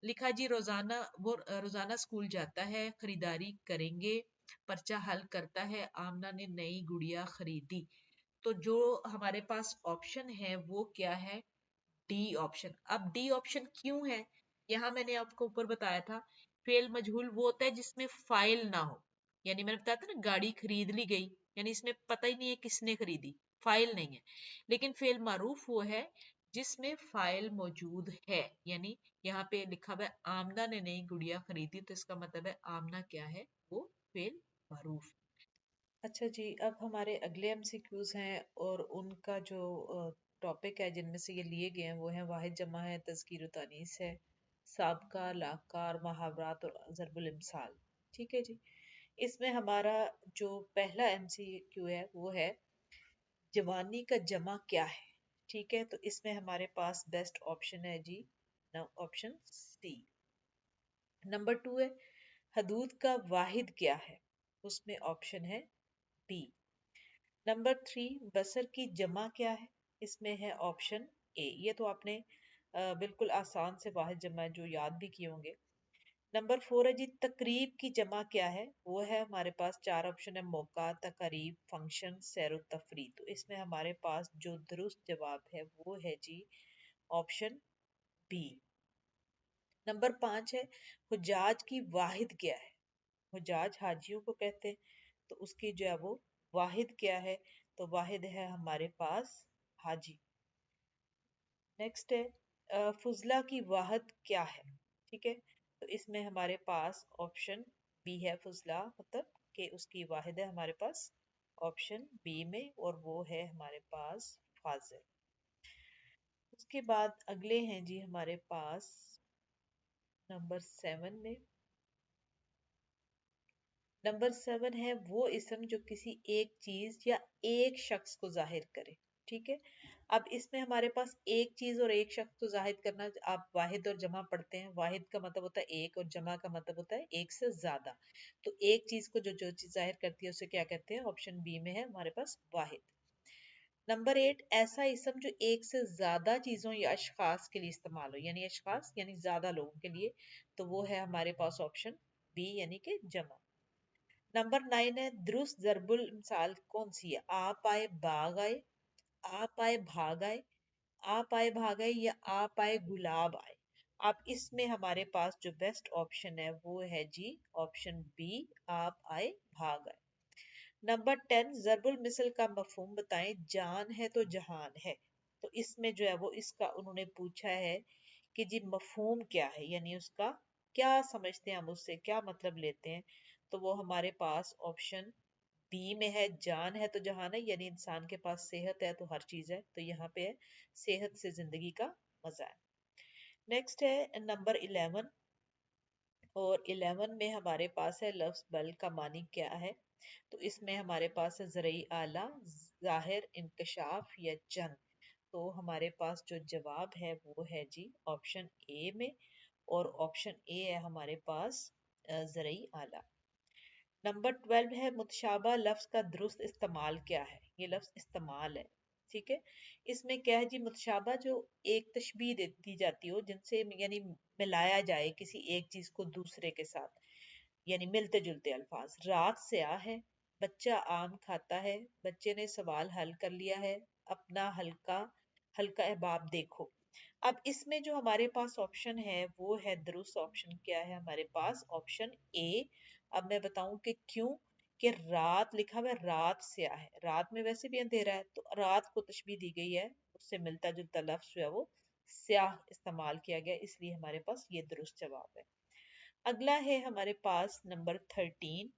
लिखा जी रोजाना, वो रोजाना स्कूल जाता है, खरीदारी करेंगे, पर्चा हल करता है, आमना ने नई गुड़िया खरीदी। तो जो हमारे पास ऑप्शन है वो क्या है? D option. अब डी ऑप्शन क्यों है? यहाँ मैंने आपको ऊपर बताया था, फेल मजहूल वो होता है जिसमें फाइल ना हो। यानी मैंने बताया था ना गाड़ी खरीद ली गई, यानी इसमें पता ही नहीं है किसने खरीदी, फाइल नहीं है। लेकिन फेल मारूफ वो है जिसमें फाइल मौजूद है। यानी यहाँ पे लिखा हुआ है आमना ने नई गुड़िया खरीदी, तो इसका मतलब है आमना क्या है? वो फेल मारूफ। अच्छा जी, अब हमारे अगले एमसीक्यूज हैं और उनका जो टॉपिक है जिनमें से ये लिए गए हैं वो है वाहिद जमा है, तज़कीर तानीस है, साबका, लाकार, मुहावरात और ज़रबुल इम्साल। ठीक है जी, इसमें हमारा जो पहला एमसीक्यू है वो है जवानी का जमा क्या है? ठीक है, तो इसमें हमारे पास बेस्ट ऑप्शन है जी ऑप्शन सी। नंबर 2 है हदूद का वाहिद क्या है? उसमें ऑप्शन है बी। नंबर 3, बसर की जमा क्या है? इसमें है ऑप्शन ए। ये तो आपने बिल्कुल आसान से वाहिद जमा जो याद भी किए होंगे। नंबर 4 है जी, तकरीब की जमा क्या है? वो है हमारे पास 4 ऑप्शन है, मौका, तकरीब, फंक्शन, सैर तफरी। तो इसमें हमारे पास जो दुरुस्त जवाब है वो है जी ऑप्शन बी। नंबर 5 है, हुजाज की वाहिद क्या है? हुजाज हाजियों को कहते हैं, तो उसकी जो है वो वाहिद क्या है? तो वाहिद है हमारे पास हाजी। नेक्स्ट है, फुजला की वाहिद क्या है? ठीक है, तो इसमें हमारे पास ऑप्शन बी है, फुजला मतलब कि उसकी वाहिद है हमारे पास ऑप्शन बी में, और वो है हमारे पास फाजिल। उसके बाद अगले हैं जी हमारे पास नंबर 7 में। नंबर 7 है वो इसम जो किसी एक चीज या एक शख्स को जाहिर करे। ठीक है, अब इसमें हमारे पास एक चीज और एक शख्स को जाहिर करना, आप वाहिद और जमा पढ़ते हैं। वाहिद का मतलब होता है एक, और जमा का मतलब होता है एक से ज्यादा। तो एक चीज को जो जो चीज जाहिर करती है उसे क्या कहते हैं? ऑप्शन बी में है हमारे पास वाहिद। नंबर 8, ऐसा इसम जो एक से ज्यादा चीजों या अशखास के लिए इस्तेमाल हो, यानी अशखास यानी ज्यादा लोगों के लिए, तो वो है हमारे पास ऑप्शन बी यानी कि जमा। नंबर 9 है, दुरुस्त जरबुल मिसाल कौन सी है? आप आए बाग आए, आप आए भाग आए, आप आए भाग आए, या आप आए गुलाब आए। आप इसमें हमारे पास जो बेस्ट ऑप्शन है वो है जी ऑप्शन बी, आप आए भाग आए। नंबर 10, जरबुल मिसल का मफहूम बताएं। जान है तो जहान है। तो इसमें जो है वो इसका उन्होंने पूछा है कि जी मफहूम क्या है, यानी उसका क्या समझते हैं हम, उससे क्या मतलब लेते हैं। तो वो हमारे पास ऑप्शन बी में है, जान है तो जहान है, यानी इंसान के पास सेहत है तो हर चीज है। तो यहाँ पे है सेहत से जिंदगी का मजा है। नेक्स्ट है नंबर 11, और 11 में हमारे पास है लफ्ज बल का मानी क्या है? तो इसमें हमारे पास है ज़रई आला, जाहिर, इंकशाफ या जंग। तो हमारे पास जो जवाब है वो है जी ऑप्शन ए में, और ऑप्शन ए है हमारे पास ज़रई आला। नंबर 12 है, मुतशाबा लफ्ज का दुरुस्त इस्तेमाल क्या है? ये लफ्ज इस्तेमाल है। ठीक है, इसमें क्या है जी, मुतशाबा जो एक तशबीह दी जाती हो, जिनसे यानी मिलाया जाए किसी एक चीज को दूसरे के साथ, यानी मिलते जुलते अल्फाज। रात स्याह है, बच्चा आम खाता है, बच्चे ने सवाल हल कर लिया है, अपना हल्का हल्का अहबाब देखो। अब इसमें जो हमारे पास ऑप्शन है वो है, दुरुस्त ऑप्शन क्या है हमारे पास? Option A. अब मैं बताऊं कि क्यों। कि रात लिखा हुआ है, रात स्याह है, रात में वैसे भी अंधेरा है, तो रात को तशबीह दी गई है, उससे मिलता जुलता लफ्ज जो है वो स्याह इस्तेमाल किया गया, इसलिए हमारे पास ये दुरुस्त जवाब है। अगला है हमारे पास नंबर 13,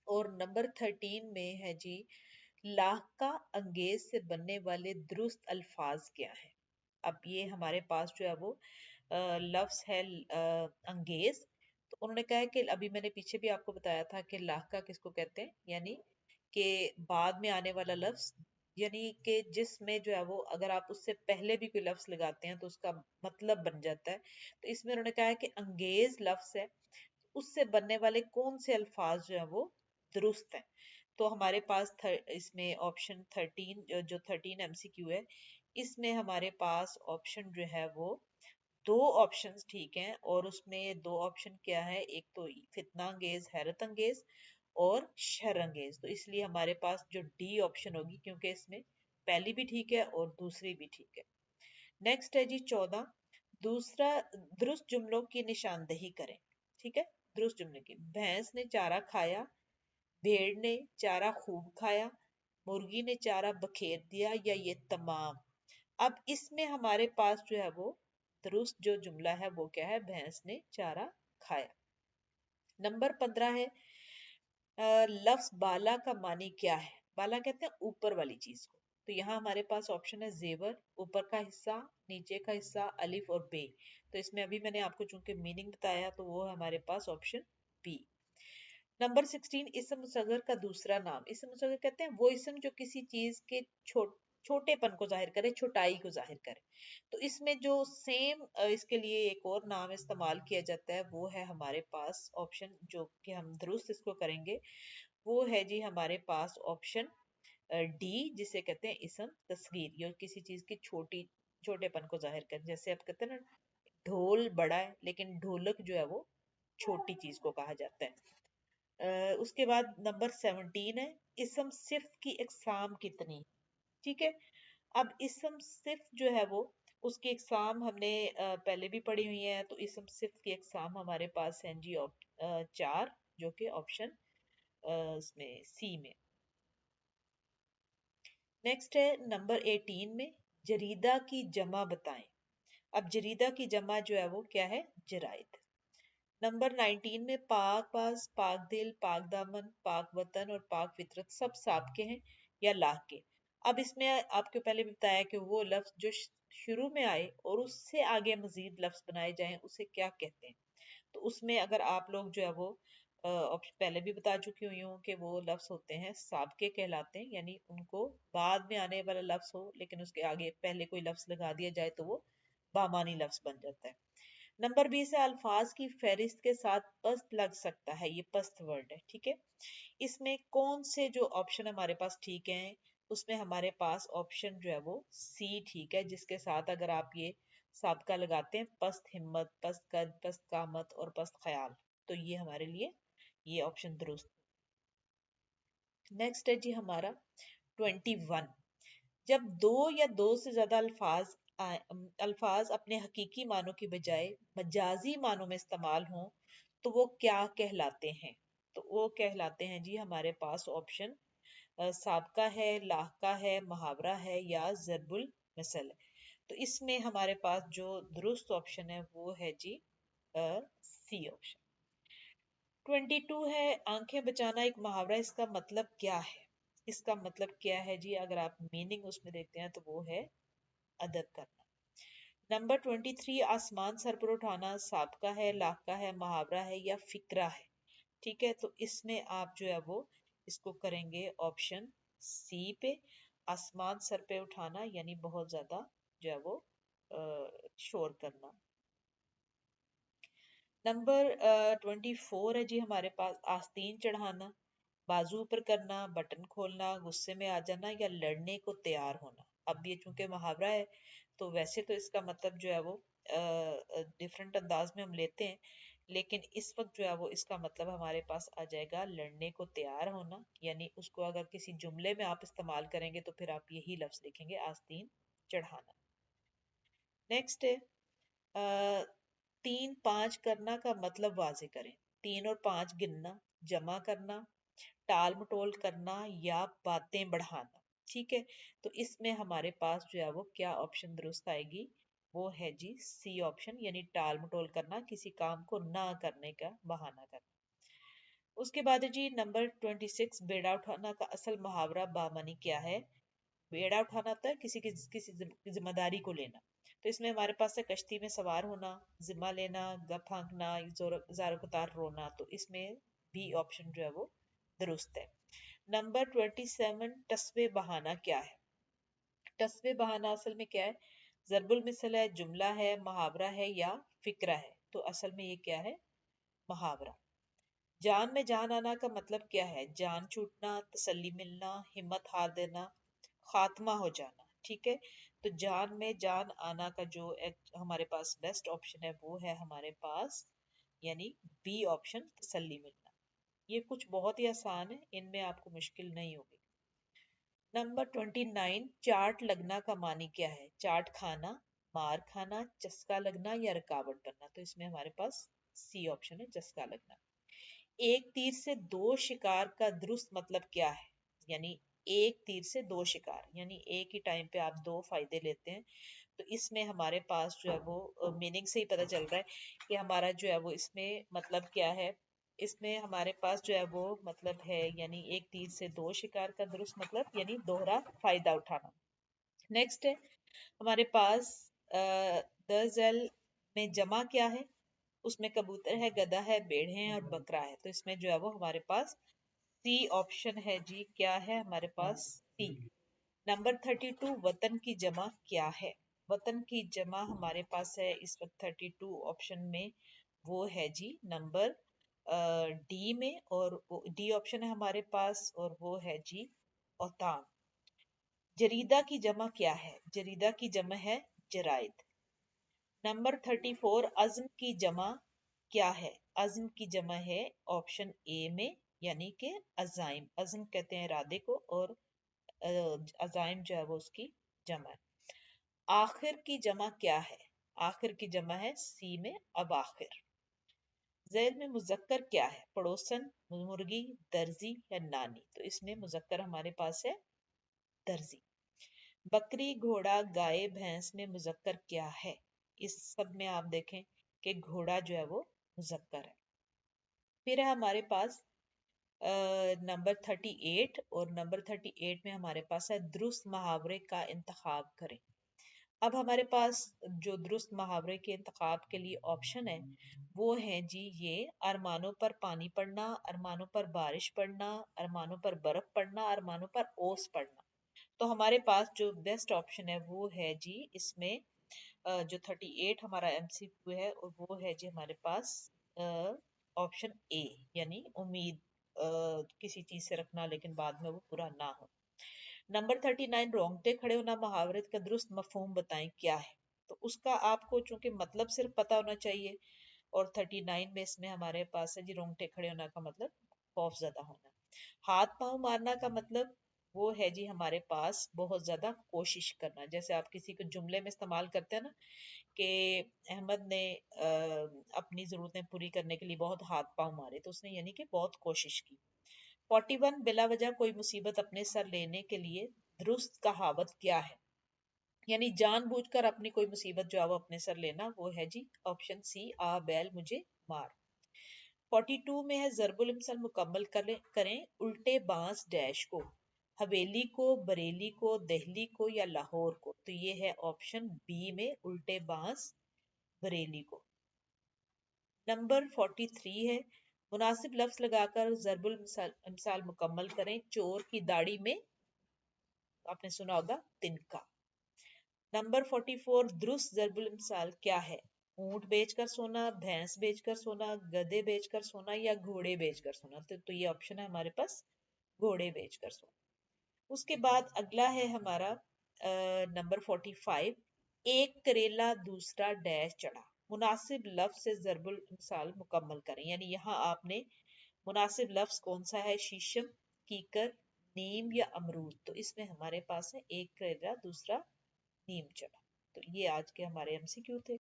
और नंबर 13 में है जी, लाका अंगेज से बनने वाले दुरुस्त अल्फाज क्या है? अब ये हमारे पास जो है वो लफ्ज है अंगेज। तो उन्होंने कहा है कि अभी मैंने पीछे भी आपको बताया था कि लाका किसको कहते हैं, यानी कि बाद में आने वाला लफ्ज, यानी कि जिसमें जो है वो अगर आप उससे पहले भी कोई लफ्ज लगाते हैं तो उसका मतलब बन जाता है। तो इसमें उन्होंने कहा है कि अंगेज लफ्ज है, उससे बनने वाले कौन से अल्फाज जो है वो दुरुस्त हैं। तो हमारे पास इसमें ऑप्शन 13, जो 13 एमसीक्यू है, इसमें हमारे पास ऑप्शन जो है वो दो ऑप्शंस ठीक हैं, और उसमें दो ऑप्शन क्या है? एक तो फितना अंगेज, हैरत अंगेज, और शर अंगेज। तो इसलिए हमारे पास जो डी ऑप्शन होगी, क्योंकि इसमें पहली भी ठीक है और दूसरी भी ठीक है। नेक्स्ट है जी 14, दूसरा दुरुस्त जुमलों की निशानदेही करें। ठीक है, दुरुस्त जुमले की, भैंस ने चारा खाया, भेड़ ने चारा खूब खाया, मुर्गी ने चारा बखेर दिया, या ये तमाम। अब इसमें हमारे पास जो है वो दुरुस्त जो जुमला है वो क्या है? भैंस ने चारा खाया। नंबर 15 है, लफ्ज बाला का मानी क्या है? बाला कहते हैं ऊपर वाली चीज को। तो यहाँ हमारे पास ऑप्शन है जेवर, ऊपर का हिस्सा, नीचे का हिस्सा, अलिफ और बे। तो इसमें अभी मैंने आपको चूंकि मीनिंग बताया, तो वो है हमारे पास ऑप्शन बी। नंबर 16, इसम मुसग्गर का दूसरा नाम। इसम मुसग्गर कहते हैं वो इसम जो किसी चीज के छोटेपन को जाहिर करे, छोटाई को जाहिर करे। तो इसमें जो सेम इसके लिए एक और नाम इस्तेमाल किया जाता है वो है हमारे पास ऑप्शन, जो कि हम दुरुस्त इसको करेंगे, वो है जी हमारे पास ऑप्शन डी जिसे कहते हैं इसम तस्गीर, ये किसी चीज की छोटेपन को जाहिर कर, जैसे आप कहते हैं ना ढोल बड़ा है लेकिन ढोलक जो है वो छोटी चीज को कहा जाता है। उसके बाद नंबर 17 है, इसम सिर्फ की इकसाम कितनी। ठीक है, अब इसम सिर्फ जो है वो उसकी इकसाम हमने पहले भी पढ़ी हुई है, तो इसम सिर्फ की इकसाम हमारे पास है जी 4, जो कि ऑप्शन इसमें सी में। नेक्स्ट है नंबर 18 में, जरीदा की जमा बताएं। अब जरीदा की जमा जो है वो क्या है, जराइद। नंबर 19 में, पाक पास, पाक दिल, पाक दामन, पाक वतन और पाक फितरत सब साब के हैं या लाह के। अब इसमें आपको पहले भी बताया कि वो लफ्ज जो शुरू में आए और उससे आगे मजीद लफ्ज बनाए जाएं उसे क्या कहते हैं। तो उसमें अगर आप लोग जो है वो ऑप्शन पहले भी बता चुकी हुई हूँ कि वो लफ्ज होते हैं साबके कहलाते हैं, यानी उनको बाद में आने वाला लफ्ज हो लेकिन उसके आगे पहले कोई लफ्ज लगा दिया जाए तो वो बामानी लफ्ज बन जाता है। नंबर 20 है, अल्फाज की फहरिस्त के साथ पस्त लग सकता है, ये पस्त वर्ड है। ठीक है, इसमें कौन से जो ऑप्शन हमारे पास ठीक हैं, उसमें हमारे पास ऑप्शन जो है वो सी ठीक है, जिसके साथ अगर आप ये साबका लगाते हैं, पस्त हिम्मत, पस्त कद, पस्त कामत और पस्त ख्याल, तो ये हमारे लिए ये ऑप्शन दुरुस्त। नेक्स्ट है जी हमारा 21, जब दो या दो से ज्यादा अल्फाज अपने हकीकी मानों की बजाय मजाजी मानों में इस्तेमाल हों तो वो क्या कहलाते हैं। तो वो कहलाते हैं जी हमारे पास ऑप्शन साबका है, लाहका है, मुहावरा है या जरबुल मिसल है। तो इसमें हमारे पास जो दुरुस्त ऑप्शन है वो है जी सी ऑप्शन। 22 है, आंखें बचाना एक मुहावरा, इसका मतलब क्या है। इसका मतलब क्या है जी, अगर आप मीनिंग उसमें देखते हैं तो वो है अदब करना। नंबर 23, आसमान सर पर उठाना साबका है, लाका है, मुहावरा है या फिक्रा है। ठीक है, तो इसमें आप जो है वो इसको करेंगे ऑप्शन सी पे, आसमान सर पे उठाना यानी बहुत ज्यादा जो है वो शोर करना। नंबर 24 है जी हमारे पास, आस्तीन चढ़ाना, बाजू ऊपर करना, बटन खोलना, गुस्से में आ जाना या लड़ने को तैयार होना। अब ये चूंकि मुहावरा है तो वैसे तो इसका मतलब जो है वो डिफरेंट अंदाज में हम लेते हैं, लेकिन इस वक्त जो है वो इसका मतलब हमारे पास आ जाएगा लड़ने को तैयार होना, यानी उसको अगर किसी जुमले में आप इस्तेमाल करेंगे तो फिर आप यही लफ्ज लिखेंगे, आस्तीन चढ़ाना। नेक्स्ट है 3 5 करना का मतलब वाजे करें। 3 और 5 गिनना, जमा करना, टाल मटोल करना या बातें बढ़ाना। ठीक है, तो इसमें हमारे पास जो है वो क्या ऑप्शन दुरुस्त आएगी, वो है जी सी ऑप्शन, यानी टाल मटोल करना, किसी काम को ना करने का बहाना करना। उसके बाद है जी नंबर 26, बेड़ा उठाना का असल मुहावरा बामानी क्या है। बेड़ा उठाना होता है किसी जिम्मेदारी को लेना, तो इसमें हमारे पास है कश्ती में सवार होना, जिम्मा लेना, गप हाँकना, ज़ारो कतार रोना, तो इसमें बी ऑप्शन जो है वो दुरुस्त है। नंबर 27, तस्वे बहाना क्या है। तस्वे बहाना असल में क्या है, जरबुल मिसल है, जुमला है, मुहावरा है या फिक्रा है। तो असल में ये क्या है, मुहावरा। जान में जान आना का मतलब क्या है, जान छूटना, तसल्ली मिलना, हिम्मत हार देना, खात्मा हो जाना। ठीक है, तो जान में जान आना का जो एक हमारे पास बेस्ट ऑप्शन है वो है हमारे पास यानी बी ऑप्शन, तसल्ली मिलना। ये कुछ बहुत ही आसान है, इनमें आपको मुश्किल नहीं होगी। नंबर 29, चाट लगना का मानी क्या है। चाट खाना, मार खाना, चस्का लगना या रुकावट बनना। तो इसमें हमारे पास सी ऑप्शन है, चस्का लगना। एक तीर से दो शिकार का दुरुस्त मतलब क्या है, यानी एक तीर से दो शिकार, यानी एक ही टाइम पे आप दो फायदे लेते हैं। तो इसमें हमारे पास जो है वो मीनिंग से ही पता चल रहा है कि हमारा जो है वो इसमें मतलब क्या है। इसमें हमारे पास जो है वो मतलब है यानी एक तीर से दो शिकार का दुरुस्त मतलब यानी दोहरा फायदा उठाना। नेक्स्ट है हमारे पास दरअसल में जमा क्या है, उसमें कबूतर है, गधा है, भेड़ है और बकरा है। तो इसमें जो है वो हमारे पास सी ऑप्शन है जी, क्या है हमारे पास सी। नंबर 32, वतन की जमा क्या है। वतन की जमा हमारे पास है इस वक्त 32 ऑप्शन में, वो है जी नंबर डी में, और डी ऑप्शन है हमारे पास और वो है जी औतान। जरीदा की जमा क्या है? जरीदा की जमा है जराइद। नंबर 34, अज़्म की जमा क्या है? अज़्म की जमा है ऑप्शन ए में, यानी कि अज़ाइम। अज़्म कहते हैं इरादे को, और अज़ाइम जो है वो उसकी जमा है। आखिर की जमा क्या है? आखिर की जमा है सी में अब आखिर। ज़ैद में मुज़क्कर क्या है? पड़ोसन, मुर्गी, दर्जी या नानी? तो इसमें मुज़क्कर हमारे पास है दर्जी। बकरी, घोड़ा, गाय, भैंस में मुज़क्कर क्या है? इस सब में आप देखें कि घोड़ा जो है वो मुज़क्कर है। फिर है हमारे पास नंबर 38, और नंबर 38 में हमारे पास है दुरुस्त मुहावरे का इंतखाब करें। अब हमारे पास जो दुरुस्त मुहावरे के इंतखाब के लिए ऑप्शन है वो है जी ये: अरमानों पर पानी पड़ना, अरमानों पर बारिश पड़ना, अरमानों पर बर्फ पड़ना, अरमानों पर ओस पड़ना। तो हमारे पास जो बेस्ट ऑप्शन है वो है जी इसमें जो 38 हमारा एमसीक्यू है, और वो है जी हमारे पास ऑप्शन ए, यानी उम्मीद किसी चीज से रखना लेकिन बाद में वो पूरा ना हो। नंबर 39, रोंगटे खड़े होना मुहावरे का दुरुस्त मफहूम बताएं क्या है? तो उसका आपको चूंकि मतलब सिर्फ पता होना चाहिए, और 39 में इसमें हमारे पास है जी रोंगटे खड़े होना का मतलब खौफ ज्यादा होना। हाथ पांव मारना का मतलब वो है जी हमारे पास बहुत ज्यादा कोशिश करना। जैसे आप किसी को जुमले में इस्तेमाल करते हैं ना कि अहमद ने अपनी जरूरतें पूरी करने के लिए बहुत हाथ पांव मारे, तो उसने यानी कि बहुत कोशिश की। 41, बिला वजह कोई मुसीबत अपने सर लेने के लिए दुरुस्त कहावत क्या है? यानी जानबूझकर अपनी कोई मुसीबत जो है वो अपने सर लेना, वो है जी ऑप्शन सी, आ बैल मुझे मार। 42 में है जरबुल इमसल मुकम्मल करें उल्टे बांस डैश को: हवेली को, बरेली को, दहली को या लाहौर को? तो ये है ऑप्शन बी में उल्टे बांस बरेली को। नंबर 43 है मुनासिब लफ्ज लगाकर जरबुल इमसाल मुकम्मल करें: चोर की दाढ़ी में, आपने सुना होगा, तिनका। नंबर 44, दुरुस्त जरबुल इमसाल क्या है? ऊंट बेचकर सोना, भैंस बेचकर सोना, गधे बेचकर सोना या घोड़े बेचकर सोना? तो ये ऑप्शन है हमारे पास घोड़े बेचकर सोना। उसके बाद अगला है हमारा नंबर 45, एक करेला दूसरा डैश चढ़ा। मुनासिब लफ्ज से जरबुल इमसाल मुकम्मल करें। यानी यहाँ आपने मुनासिब लफ्ज कौन सा है? शीशम, कीकर, नीम या अमरूद? तो इसमें हमारे पास है एक करेला दूसरा नीम चढ़ा। तो ये आज के हमारे एमसीक्यू थे।